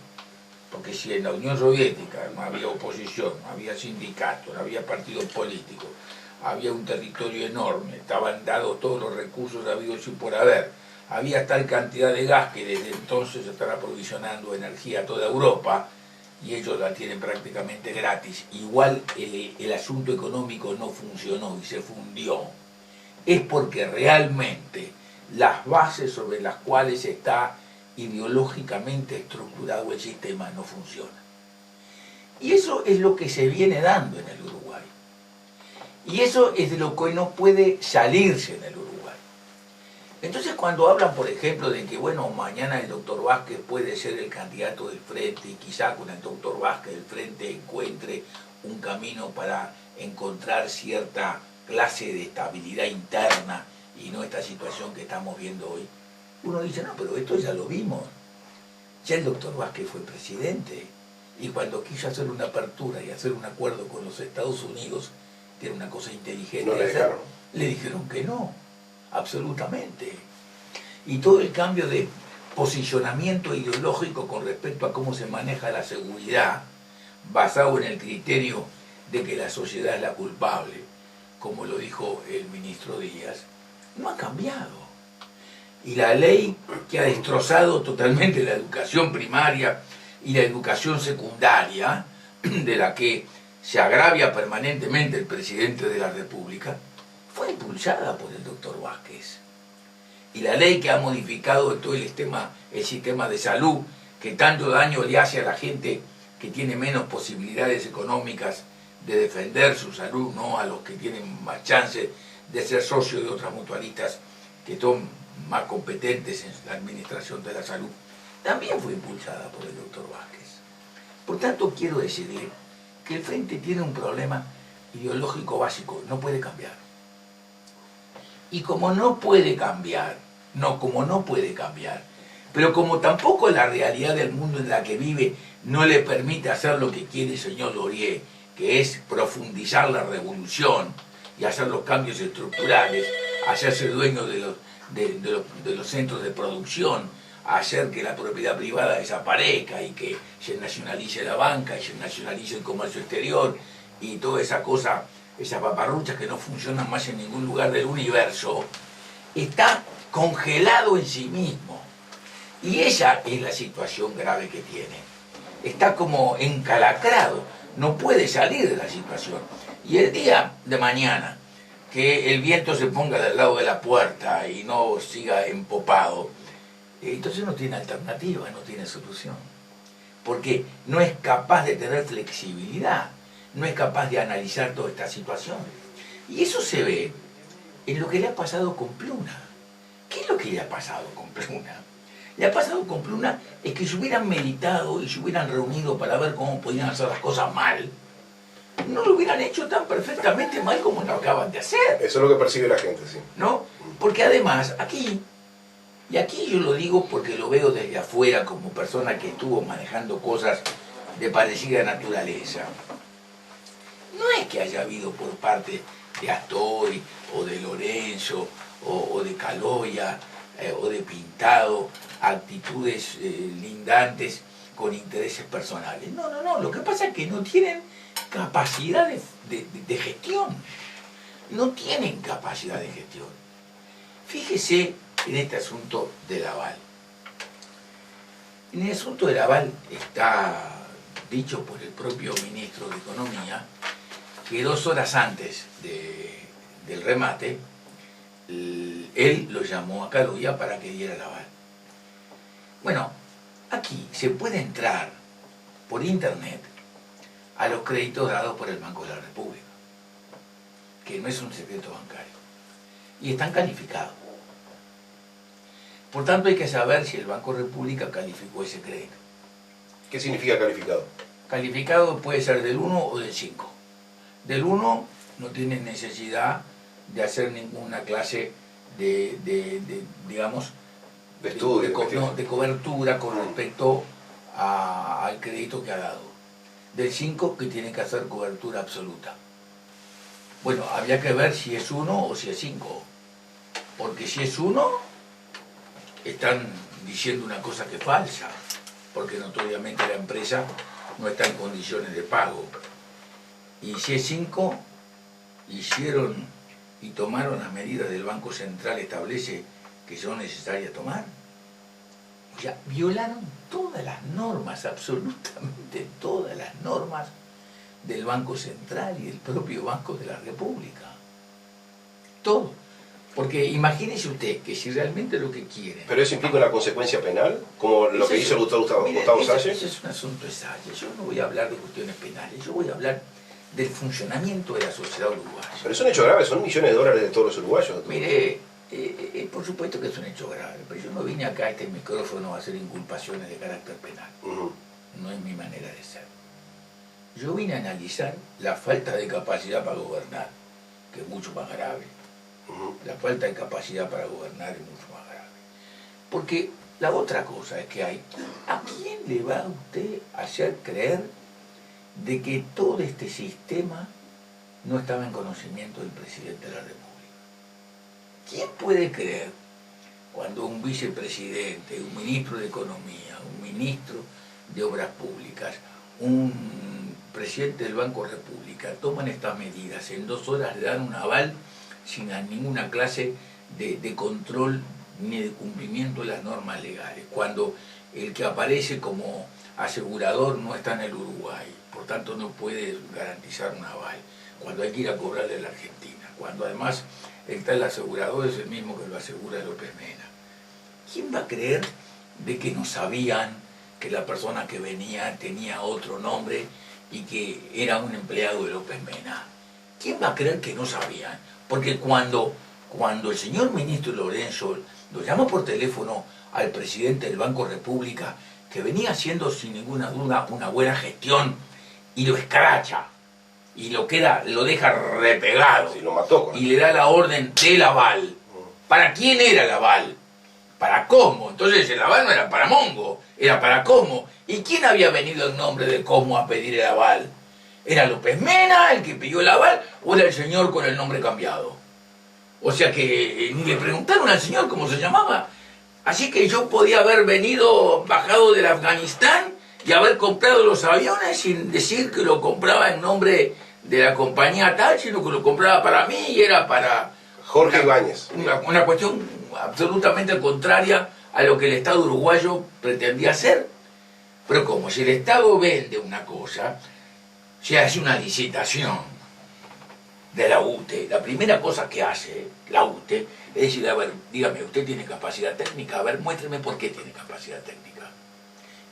Speaker 2: Porque si en la Unión Soviética no había oposición, no había sindicatos, no había partidos políticos, había un territorio enorme, estaban dados todos los recursos habidos y por haber, había tal cantidad de gas que desde entonces se estará aprovisionando energía a toda Europa y ellos la tienen prácticamente gratis. Igual el asunto económico no funcionó y se fundió. Es porque realmente las bases sobre las cuales está ideológicamente estructurado el sistema no funciona. Y eso es lo que se viene dando en el Uruguay. Y eso es de lo que no puede salirse en el Uruguay. Entonces cuando hablan, por ejemplo, de que bueno, mañana el doctor Vázquez puede ser el candidato del Frente y quizá con el doctor Vázquez el Frente encuentre un camino para encontrar cierta clase de estabilidad interna y no esta situación que estamos viendo hoy, uno dice, no, pero esto ya lo vimos. Ya el doctor Vázquez fue presidente y cuando quiso hacer una apertura y hacer un acuerdo con los Estados Unidos, que era una cosa inteligente, le dijeron que no, absolutamente. Y todo el cambio de posicionamiento ideológico con respecto a cómo se maneja la seguridad, basado en el criterio de que la sociedad es la culpable, como lo dijo el ministro Díaz, no ha cambiado. Y la ley que ha destrozado totalmente la educación primaria y la educación secundaria, de la que se agravia permanentemente el presidente de la República, fue impulsada por el doctor Vázquez. Y la ley que ha modificado todo el sistema de salud, que tanto daño le hace a la gente que tiene menos posibilidades económicas de defender su salud, no a los que tienen más chance de ser socios de otras mutualistas que son más competentes en la administración de la salud, también fue impulsada por el doctor Vázquez. Por tanto, quiero decirle que el Frente tiene un problema ideológico básico, no puede cambiar. Y como no puede cambiar, pero como tampoco la realidad del mundo en la que vive no le permite hacer lo que quiere el señor Laurier, que es profundizar la revolución y hacer los cambios estructurales, hacerse dueño de los centros de producción, a hacer que la propiedad privada desaparezca y que se nacionalice la banca y se nacionalice el comercio exterior y toda esa cosa, esas paparruchas que no funcionan más en ningún lugar del universo, está congelado en sí mismo. Y esa es la situación grave que tiene. Está como encalacrado, no puede salir de la situación. Y el día de mañana, que el viento se ponga del lado de la puerta y no siga empopado, entonces no tiene alternativa, no tiene solución. Porque no es capaz de tener flexibilidad, no es capaz de analizar toda esta situación. Y eso se ve en lo que le ha pasado con Pluna. ¿Qué es lo que le ha pasado con Pluna? Le ha pasado con Pluna es que se hubieran meditado y se hubieran reunido para ver cómo podían hacer las cosas mal, no lo hubieran hecho tan perfectamente mal como lo acaban de hacer.
Speaker 1: Eso es lo que percibe la gente, sí.
Speaker 2: ¿No? Porque además, aquí, y aquí yo lo digo porque lo veo desde afuera como persona que estuvo manejando cosas de parecida naturaleza, no es que haya habido por parte de Astori, o de Lorenzo, o de Caloya, o de Pintado, actitudes lindantes con intereses personales. No, no, no. Lo que pasa es que no tienen capacidad de gestión. No tienen capacidad de gestión. Fíjese en este asunto del aval. En el asunto del aval está dicho por el propio ministro de Economía que 2 horas antes del remate, él lo llamó a Caloya para que diera el aval. Bueno, aquí se puede entrar por internet a los créditos dados por el Banco de la República, que no es un secreto bancario, y están calificados. Por tanto, hay que saber si el Banco República calificó ese crédito.
Speaker 1: ¿Qué significa calificado?
Speaker 2: Calificado puede ser del 1 o del 5. Del 1 no tiene necesidad de hacer ninguna clase digamos,
Speaker 1: de estudio,
Speaker 2: de cobertura con respecto al crédito que ha dado. Del 5 que tiene que hacer cobertura absoluta. Bueno, habría que ver si es 1 o si es 5. Porque si es 1, están diciendo una cosa que es falsa. Porque notoriamente la empresa no está en condiciones de pago. Y si es 5, hicieron y tomaron las medidas del Banco Central establece que son necesarias tomar. O sea, violaron todas las normas, absolutamente todas las normas del Banco Central y del propio Banco de la República. Todo. Porque imagínese usted que si realmente lo que quiere...
Speaker 1: ¿Pero eso implica una consecuencia penal? Como lo que hizo el Gustavo Salles.
Speaker 2: Eso es un asunto de Salles. Yo no voy a hablar de cuestiones penales, yo voy a hablar del funcionamiento de la sociedad uruguaya.
Speaker 1: Pero es un hecho grave, son millones de dólares de todos los uruguayos.
Speaker 2: Mire, por supuesto que es un hecho grave, pero yo no vine acá a este micrófono a hacer inculpaciones de carácter penal. No es mi manera de ser. Yo vine a analizar la falta de capacidad para gobernar, que es mucho más grave. La falta de capacidad para gobernar es mucho más grave. Porque la otra cosa es que hay, ¿a quién le va a usted hacer creer de que todo este sistema no estaba en conocimiento del presidente de la República? ¿Quién puede creer cuando un vicepresidente, un ministro de Economía, un ministro de Obras Públicas, un presidente del Banco República toman estas medidas, en 2 horas le dan un aval sin ninguna clase de control ni de cumplimiento de las normas legales, cuando el que aparece como asegurador no está en el Uruguay, por tanto no puede garantizar un aval, cuando hay que ir a cobrarle a la Argentina, cuando además el tal asegurador es el mismo que lo asegura López Mena? ¿Quién va a creer de que no sabían que la persona que venía tenía otro nombre y que era un empleado de López Mena? ¿Quién va a creer que no sabían? Porque cuando el señor ministro Lorenzo lo llama por teléfono al presidente del Banco República, que venía haciendo sin ninguna duda una buena gestión, y lo escracha, y lo deja repegado,
Speaker 1: Sí, lo mató,
Speaker 2: y le da la orden del aval. ¿Para quién era el aval? ¿Para Cosmo? Entonces el aval no era para Mongo, era para Cosmo. ¿Y quién había venido en nombre de Cosmo a pedir el aval? ¿Era López Mena el que pidió el aval o era el señor con el nombre cambiado? O sea que ni le preguntaron al señor cómo se llamaba. Así que yo podía haber venido, bajado del Afganistán y haber comprado los aviones sin decir que lo compraba en nombre de la compañía tal, sino que lo compraba para mí y era para...
Speaker 1: Jorge Ibáñez.
Speaker 2: Una cuestión absolutamente contraria a lo que el Estado uruguayo pretendía hacer. Pero como si el Estado vende una cosa, se hace una licitación de la UTE. La primera cosa que hace la UTE es decir, a ver, dígame, ¿usted tiene capacidad técnica? A ver, muéstreme por qué tiene capacidad técnica.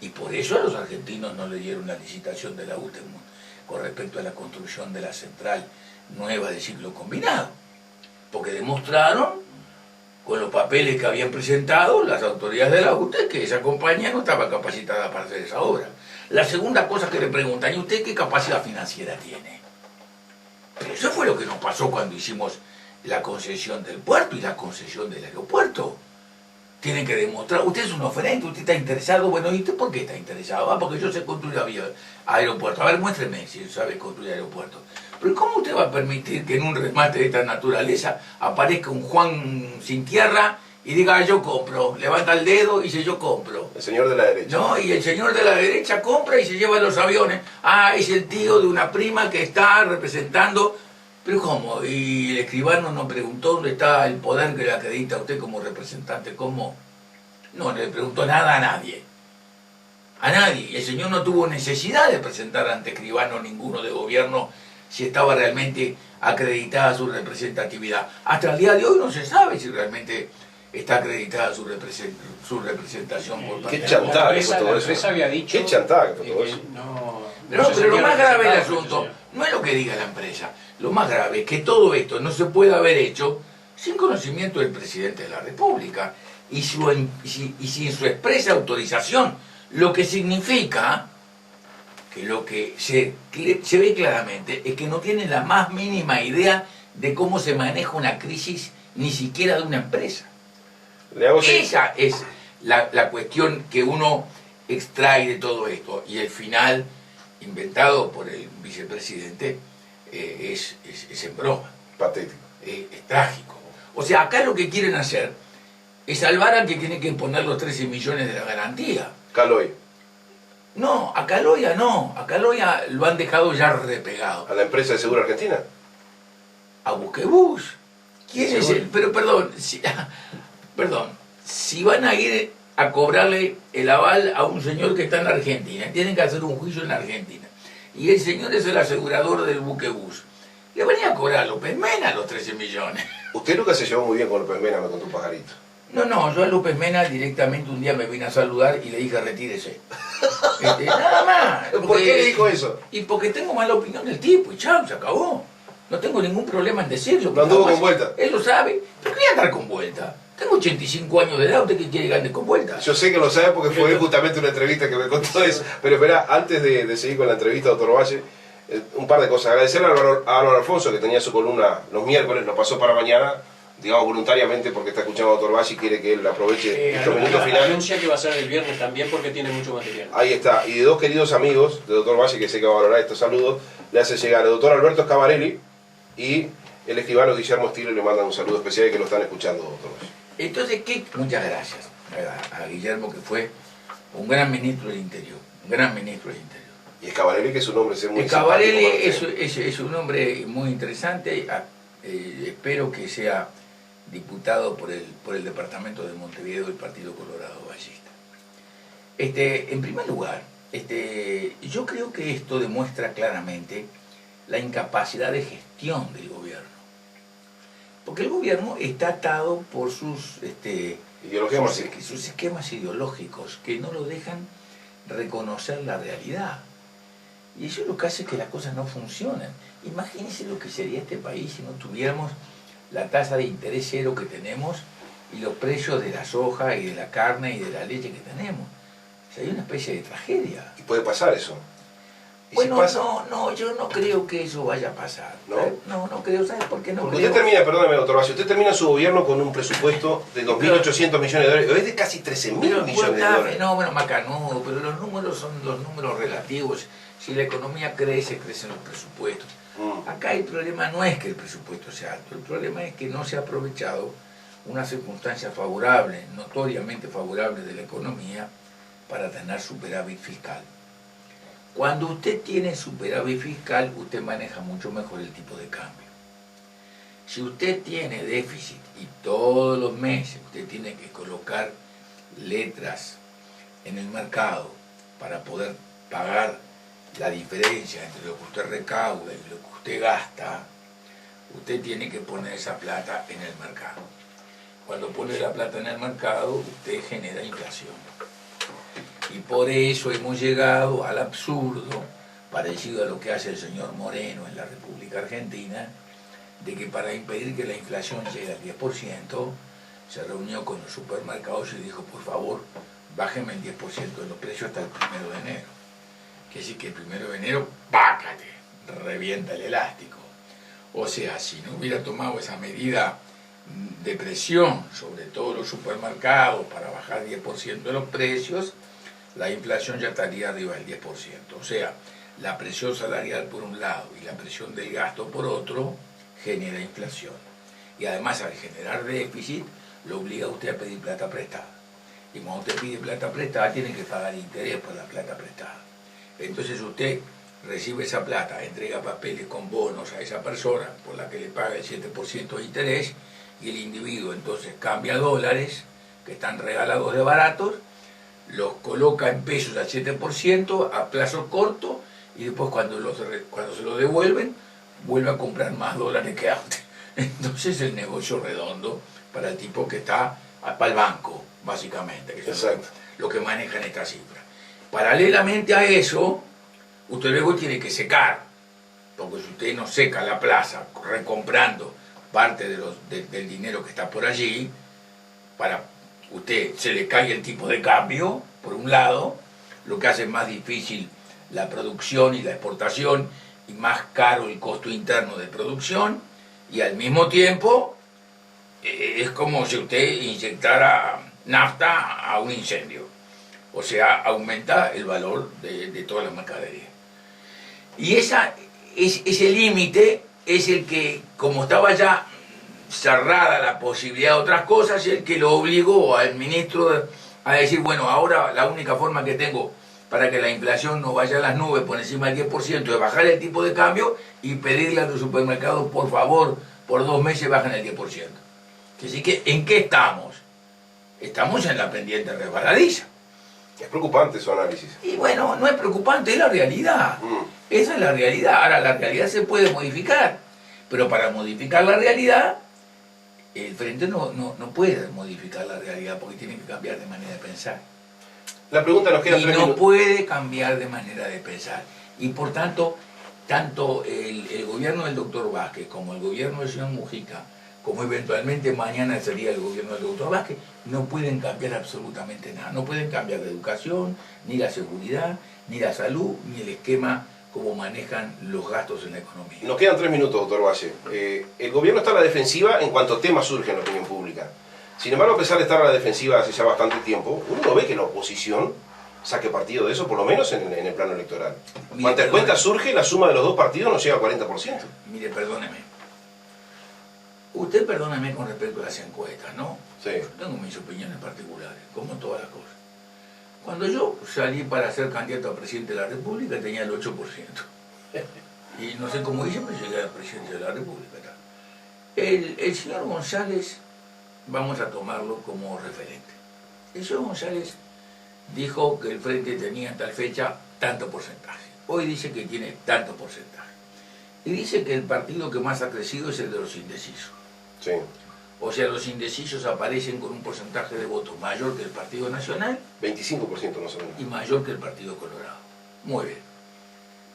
Speaker 2: Y por eso a los argentinos no le dieron la licitación de la UTE con respecto a la construcción de la central nueva de ciclo combinado. Porque demostraron, con los papeles que habían presentado las autoridades de la UTE, que esa compañía no estaba capacitada para hacer esa obra. La segunda cosa que le preguntan, ¿y usted qué capacidad financiera tiene? Pero eso fue lo que nos pasó cuando hicimos la concesión del puerto y la concesión del aeropuerto. Tienen que demostrar, usted es un oferente, usted está interesado, bueno, ¿y usted por qué está interesado? Ah, porque yo sé construir aeropuerto. A ver, muéstreme si sabe construir aeropuerto. Pero ¿cómo usted va a permitir que en un remate de esta naturaleza aparezca un Juan sin tierra y diga, yo compro, levanta el dedo y dice, yo compro?
Speaker 1: El señor de la derecha.
Speaker 2: No, y el señor de la derecha compra y se lleva los aviones. Ah, es el tío de una prima que está representando. ¿Pero cómo? Y el escribano nos preguntó dónde está el poder que le acredita a usted como representante. ¿Cómo? No le preguntó nada a nadie. A nadie. Y el señor no tuvo necesidad de presentar ante escribano ninguno de gobierno si estaba realmente acreditada su representatividad. Hasta el día de hoy no se sabe si realmente está acreditada su representación por parte
Speaker 1: Qué
Speaker 2: de
Speaker 1: chantaje fue todo
Speaker 3: la
Speaker 1: eso.
Speaker 3: empresa había dicho
Speaker 1: Qué chantaje fue todo
Speaker 3: que
Speaker 1: eso.
Speaker 2: Pero lo más grave del
Speaker 3: asunto
Speaker 2: asunto no es lo que diga la empresa. Lo más grave es que todo esto no se puede haber hecho sin conocimiento del presidente de la República y sin su expresa autorización, lo que significa que lo que se ve claramente es que no tiene la más mínima idea de cómo se maneja una crisis, ni siquiera de una empresa. Esa es la cuestión que uno extrae de todo esto, y el final inventado por el vicepresidente es en broma.
Speaker 1: Patético.
Speaker 2: Es trágico. O sea, acá lo que quieren hacer es salvar al que tiene que poner los 13 millones de la garantía.
Speaker 1: Caloy.
Speaker 2: No, a Caloya no. A Caloya lo han dejado ya repegado.
Speaker 1: A la empresa de seguro argentina.
Speaker 2: A Buquebus. ¿Quién es el? Pero perdón, si van a ir a cobrarle el aval a un señor que está en Argentina, tienen que hacer un juicio en Argentina, y el señor es el asegurador del Buquebus, le van a ir a cobrar a López Mena los 13 millones.
Speaker 1: Usted nunca se llevó muy bien con López Mena, me contó un pajarito.
Speaker 2: No, yo a López Mena directamente un día me vine a saludar y le dije retírese. Nada más.
Speaker 1: ¿Por qué le dijo eso?
Speaker 2: Y porque tengo mala opinión del tipo, y chao, se acabó. No tengo ningún problema en decirlo.
Speaker 1: No anduvo con vuelta.
Speaker 2: Él lo sabe. ¿Pero qué voy a andar con vuelta? Tengo 85 años de edad, ¿usted qué quiere que ande con vuelta?
Speaker 1: Yo sé que lo sabe porque fue justamente una entrevista que me contó eso. Pero espera, antes de seguir con la entrevista, doctor Valle, un par de cosas. Agradecerle a Álvaro Alfonso, que tenía su columna los miércoles, lo pasó para mañana, digamos voluntariamente, porque está escuchando a doctor Valle y quiere que él aproveche estos minutos finales.
Speaker 3: Anuncia que va a ser el viernes también porque tiene mucho material.
Speaker 1: Ahí está. Y de dos queridos amigos de doctor Valle, que sé que va a valorar estos saludos, le hace llegar el doctor Alberto Scavarelli y el escribano Guillermo Stile, le mandan un saludo especial y que lo están escuchando, doctor Valle.
Speaker 2: Entonces, muchas gracias a Guillermo, que fue un gran ministro del Interior. Un gran ministro del Interior.
Speaker 1: Y Scavarelli, que es un hombre muy
Speaker 2: Scavarelli
Speaker 1: simpático.
Speaker 2: es un hombre muy interesante. Espero que sea diputado por el departamento de Montevideo del Partido Colorado Ballista. En primer lugar, yo creo que esto demuestra claramente la incapacidad de gestión del gobierno. Porque el gobierno está atado por sus esquemas ideológicos que no lo dejan reconocer la realidad. Y eso lo que hace es que las cosas no funcionan. Imagínense lo que sería este país si no tuviéramos la tasa de interés cero que tenemos y los precios de la soja y de la carne y de la leche que tenemos. Sería una especie de tragedia.
Speaker 1: Y puede pasar eso.
Speaker 2: Bueno, no, yo no creo que eso vaya a pasar.
Speaker 1: ¿No?
Speaker 2: No creo. ¿Sabes por qué no
Speaker 1: Porque
Speaker 2: creo?
Speaker 1: usted termina, perdóneme, doctor Valle, usted termina su gobierno con un presupuesto de 2.800 millones de dólares, es de casi 13.000 millones de dólares.
Speaker 2: No, bueno, Macanudo, pero los números son los números relativos. Si la economía crece, crecen los presupuestos. Acá el problema no es que el presupuesto sea alto, el problema es que no se ha aprovechado una circunstancia favorable, notoriamente favorable de la economía, para tener superávit fiscal. Cuando usted tiene superávit fiscal, usted maneja mucho mejor el tipo de cambio. Si usted tiene déficit y todos los meses usted tiene que colocar letras en el mercado para poder pagar la diferencia entre lo que usted recauda y lo que usted gasta, usted tiene que poner esa plata en el mercado. Cuando pone la plata en el mercado, usted genera inflación. Y por eso hemos llegado al absurdo, parecido a lo que hace el señor Moreno en la República Argentina, de que para impedir que la inflación llegue al 10%, se reunió con los supermercados y dijo, por favor, bájenme el 10% de los precios hasta el 1 de enero. Quiere decir que el 1 de enero, ¡pácate!, revienta el elástico. O sea, si no hubiera tomado esa medida de presión sobre todos los supermercados para bajar 10% de los precios, la inflación ya estaría arriba del 10%. O sea, la presión salarial por un lado y la presión del gasto por otro genera inflación. Y además, al generar déficit, lo obliga a usted a pedir plata prestada. Y cuando usted pide plata prestada, tiene que pagar interés por la plata prestada. Entonces usted recibe esa plata, entrega papeles con bonos a esa persona por la que le paga el 7% de interés, y el individuo entonces cambia dólares que están regalados de baratos, los coloca en pesos al 7% a plazo corto, y después cuando se lo devuelven, vuelve a comprar más dólares que antes. Entonces el negocio redondo para el tipo que está para el banco, básicamente, que es lo que manejan esta cifra. Paralelamente a eso, usted luego tiene que secar, porque si usted no seca la plaza recomprando parte del dinero que está por allí, para usted se le cae el tipo de cambio, por un lado, lo que hace más difícil la producción y la exportación, y más caro el costo interno de producción, y al mismo tiempo es como si usted inyectara nafta a un incendio. O sea, aumenta el valor de toda la mercadería. Y ese límite es el que, como estaba ya cerrada la posibilidad de otras cosas, es el que lo obligó al ministro a decir, bueno, ahora la única forma que tengo para que la inflación no vaya a las nubes por encima del 10% es bajar el tipo de cambio y pedirle a los supermercados, por favor, por 2 meses bajen el 10%. Así que, ¿en qué estamos? Estamos en la pendiente resbaladiza.
Speaker 1: Es preocupante su análisis.
Speaker 2: Y bueno, no es preocupante, es la realidad. Esa es la realidad. Ahora, la realidad se puede modificar, pero para modificar la realidad, el Frente no puede modificar la realidad porque tiene que cambiar de manera de pensar.
Speaker 1: La pregunta nos queda
Speaker 2: y
Speaker 1: 3
Speaker 2: no
Speaker 1: minutos.
Speaker 2: puede cambiar de manera de pensar. Y por tanto, tanto el gobierno del doctor Vázquez como el gobierno del señor Mujica, como eventualmente mañana sería el gobierno del doctor Vázquez, no pueden cambiar absolutamente nada. No pueden cambiar la educación, ni la seguridad, ni la salud, ni el esquema como manejan los gastos en la economía.
Speaker 1: Nos quedan 3 minutos, doctor Valle. El gobierno está a la defensiva en cuanto tema surge en la opinión pública. Sin embargo, a pesar de estar a la defensiva hace ya bastante tiempo, uno no ve que la oposición saque partido de eso, por lo menos en el plano electoral. Cuantas cuentas surge, la suma de los dos partidos no llega al 40%.
Speaker 2: Mire, perdóneme. Usted perdóneme con respecto a las encuestas, ¿no?
Speaker 1: Sí.
Speaker 2: Yo tengo mis opiniones particulares, como todas las cosas. Cuando yo salí para ser candidato a presidente de la República tenía el 8%. Y no sé cómo hice, pero llegué a presidente de la República. El señor González, vamos a tomarlo como referente. El señor González dijo que el Frente tenía en tal fecha tanto porcentaje. Hoy dice que tiene tanto porcentaje. Y dice que el partido que más ha crecido es el de los indecisos.
Speaker 1: Sí.
Speaker 2: O sea, los indecisos aparecen con un porcentaje de votos mayor que el Partido Nacional
Speaker 1: 25% más o menos.
Speaker 2: y mayor que el Partido Colorado. Muy bien.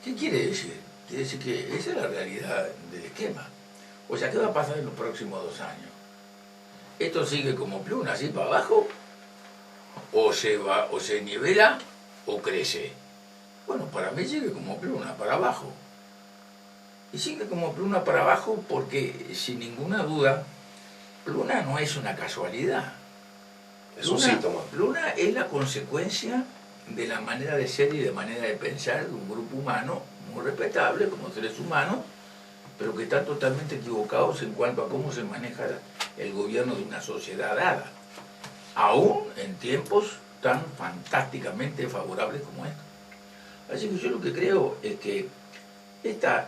Speaker 2: ¿Qué quiere decir? Quiere decir que esa es la realidad del esquema. O sea, ¿qué va a pasar en los próximos 2 años? ¿Esto sigue como pluma, así para abajo? ¿O se nivela o crece? Bueno, para mí sigue como pluma, para abajo. Y sigue como pluma para abajo porque, sin ninguna duda, Pluna no es una casualidad.
Speaker 1: Es un síntoma.
Speaker 2: Pluna es la consecuencia de la manera de ser y de manera de pensar de un grupo humano muy respetable como seres humanos, pero que están totalmente equivocados en cuanto a cómo se maneja el gobierno de una sociedad dada, aún en tiempos tan fantásticamente favorables como estos. Así que yo lo que creo es que esta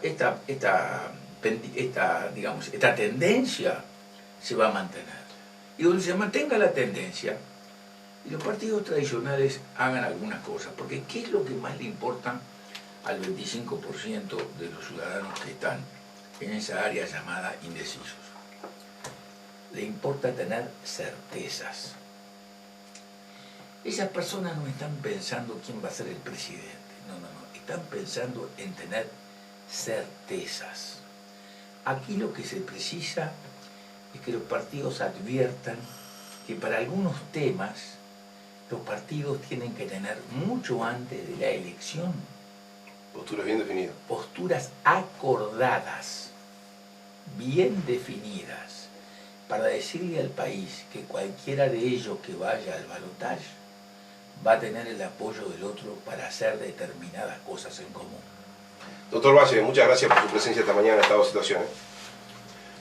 Speaker 2: tendencia se va a mantener. Y donde se mantenga la tendencia, y los partidos tradicionales hagan algunas cosas, porque ¿qué es lo que más le importa al 25% de los ciudadanos que están en esa área llamada indecisos? Le importa tener certezas. Esas personas no están pensando quién va a ser el presidente, no, están pensando en tener certezas. Aquí lo que se precisa es que los partidos adviertan que para algunos temas los partidos tienen que tener mucho antes de la elección
Speaker 1: Posturas bien definidas.
Speaker 2: posturas acordadas, bien definidas, para decirle al país que cualquiera de ellos que vaya al balotaje va a tener el apoyo del otro para hacer determinadas cosas en común.
Speaker 1: Doctor Valle, muchas gracias por su presencia esta mañana en esta situación.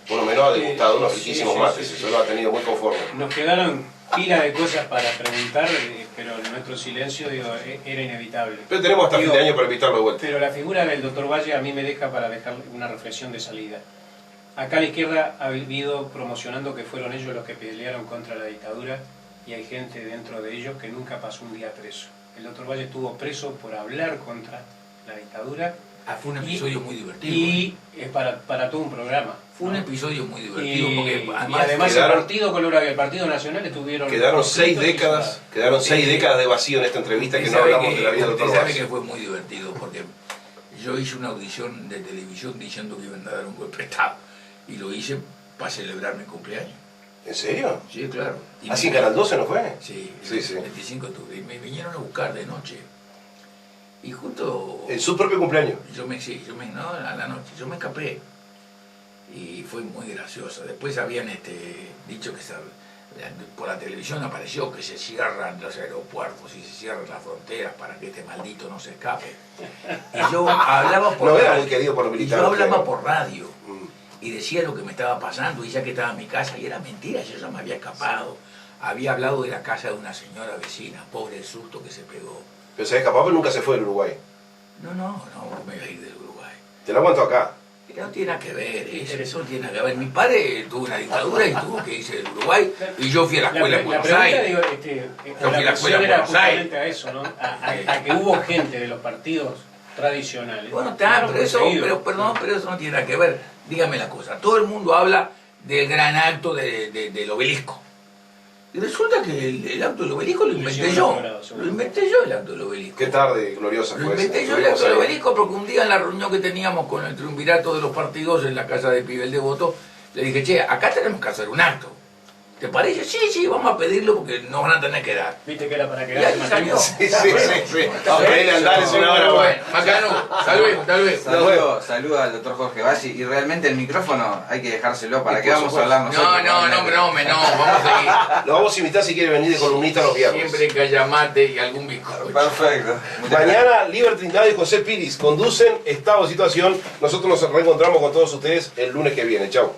Speaker 1: Por lo menos ha degustado unos riquísimos mates, eso lo ha tenido muy conforme.
Speaker 3: Nos quedaron pila de cosas para preguntar, pero nuestro silencio era inevitable.
Speaker 1: Pero tenemos hasta fin de año para invitarlo de vuelta.
Speaker 3: Pero la figura del doctor Valle a mí me deja para dejar una reflexión de salida. Acá la izquierda ha vivido promocionando que fueron ellos los que pelearon contra la dictadura y hay gente dentro de ellos que nunca pasó un día preso. El doctor Valle estuvo preso por hablar contra la dictadura.
Speaker 2: Fue un episodio muy divertido.
Speaker 3: Y es para todo un programa.
Speaker 2: Fue un episodio muy divertido porque
Speaker 3: además el Partido Colorado y el Partido Nacional estuvieron...
Speaker 1: Quedaron 6 décadas de vacío en esta entrevista que no hablamos de la vida del doctor
Speaker 2: Usted sabe
Speaker 1: Valle.
Speaker 2: que fue muy divertido porque yo hice una audición de televisión diciendo que iban a dar un golpe de Estado y lo hice para celebrar mi cumpleaños.
Speaker 1: ¿En serio?
Speaker 2: Sí, claro.
Speaker 1: ¿Así en Canal 12 no fue?
Speaker 2: Sí,
Speaker 1: Sí,
Speaker 2: el
Speaker 1: sí.
Speaker 2: 25 de octubre. Y me vinieron a buscar de noche. Y justo...
Speaker 1: En su propio cumpleaños.
Speaker 2: No, a la noche. Yo me escapé. Y fue muy gracioso. Después habían dicho que por la televisión apareció que se cierran los aeropuertos y se cierran las fronteras para que este maldito no se escape. Y yo hablaba por
Speaker 1: No era
Speaker 2: radio.
Speaker 1: muy querido por los
Speaker 2: Y
Speaker 1: militares.
Speaker 2: yo hablaba
Speaker 1: claro.
Speaker 2: por radio.
Speaker 1: Mm.
Speaker 2: Y decía lo que me estaba pasando, y ya que estaba en mi casa, y era mentira, yo ya me había escapado. Había hablado de la casa de una señora vecina, pobre el susto que se pegó.
Speaker 1: Pero se escapó, pero nunca se fue del Uruguay.
Speaker 2: No me voy a ir del Uruguay.
Speaker 1: Te lo aguanto acá.
Speaker 2: No tiene nada que ver, eso no tiene nada que ver. Mi padre tuvo una dictadura y tuvo que irse del Uruguay, y yo fui a la escuela en Buenos Aires.
Speaker 3: Digo,
Speaker 2: Yo fui a la escuela en
Speaker 3: era
Speaker 2: Buenos Aires.
Speaker 3: justamente a eso, ¿no? A que hubo gente de los partidos tradicionales.
Speaker 2: Bueno, está, pero eso no tiene nada que ver. Dígame la cosa, todo el mundo habla del gran acto del obelisco. Y resulta que el acto del obelisco lo inventé yo. Lo inventé yo el acto del obelisco.
Speaker 1: Qué tarde gloriosa
Speaker 2: Lo
Speaker 1: fue esa.
Speaker 2: inventé yo el acto del obelisco porque un día en la reunión que teníamos con el triunvirato de los partidos en la casa de Pibel Devoto, le dije, che, acá tenemos que hacer un acto. ¿Te parece? Sí, vamos a pedirlo porque nos van a tener que dar.
Speaker 3: Viste que era para
Speaker 2: Y
Speaker 3: quedarse
Speaker 2: ahí
Speaker 3: más
Speaker 2: salió.
Speaker 3: tiempo.
Speaker 1: Sí. Vamos a ir a andar es una hora.
Speaker 2: Bueno, Macano, tal vez.
Speaker 4: Saludo al doctor Jorge Valle y realmente el micrófono hay que dejárselo. ¿Para
Speaker 1: Y
Speaker 4: qué
Speaker 1: por
Speaker 4: vamos a
Speaker 1: supuesto.
Speaker 4: hablar nosotros?
Speaker 2: No, vamos a seguir.
Speaker 1: Lo vamos a invitar si quiere venir de columnista los viernes.
Speaker 2: Siempre que haya mate y algún bizcocho.
Speaker 4: Perfecto. Muchas gracias.
Speaker 1: Mañana, Liber Trindade y José Piris conducen Estado de Situación. Nosotros nos reencontramos con todos ustedes el lunes que viene. Chau.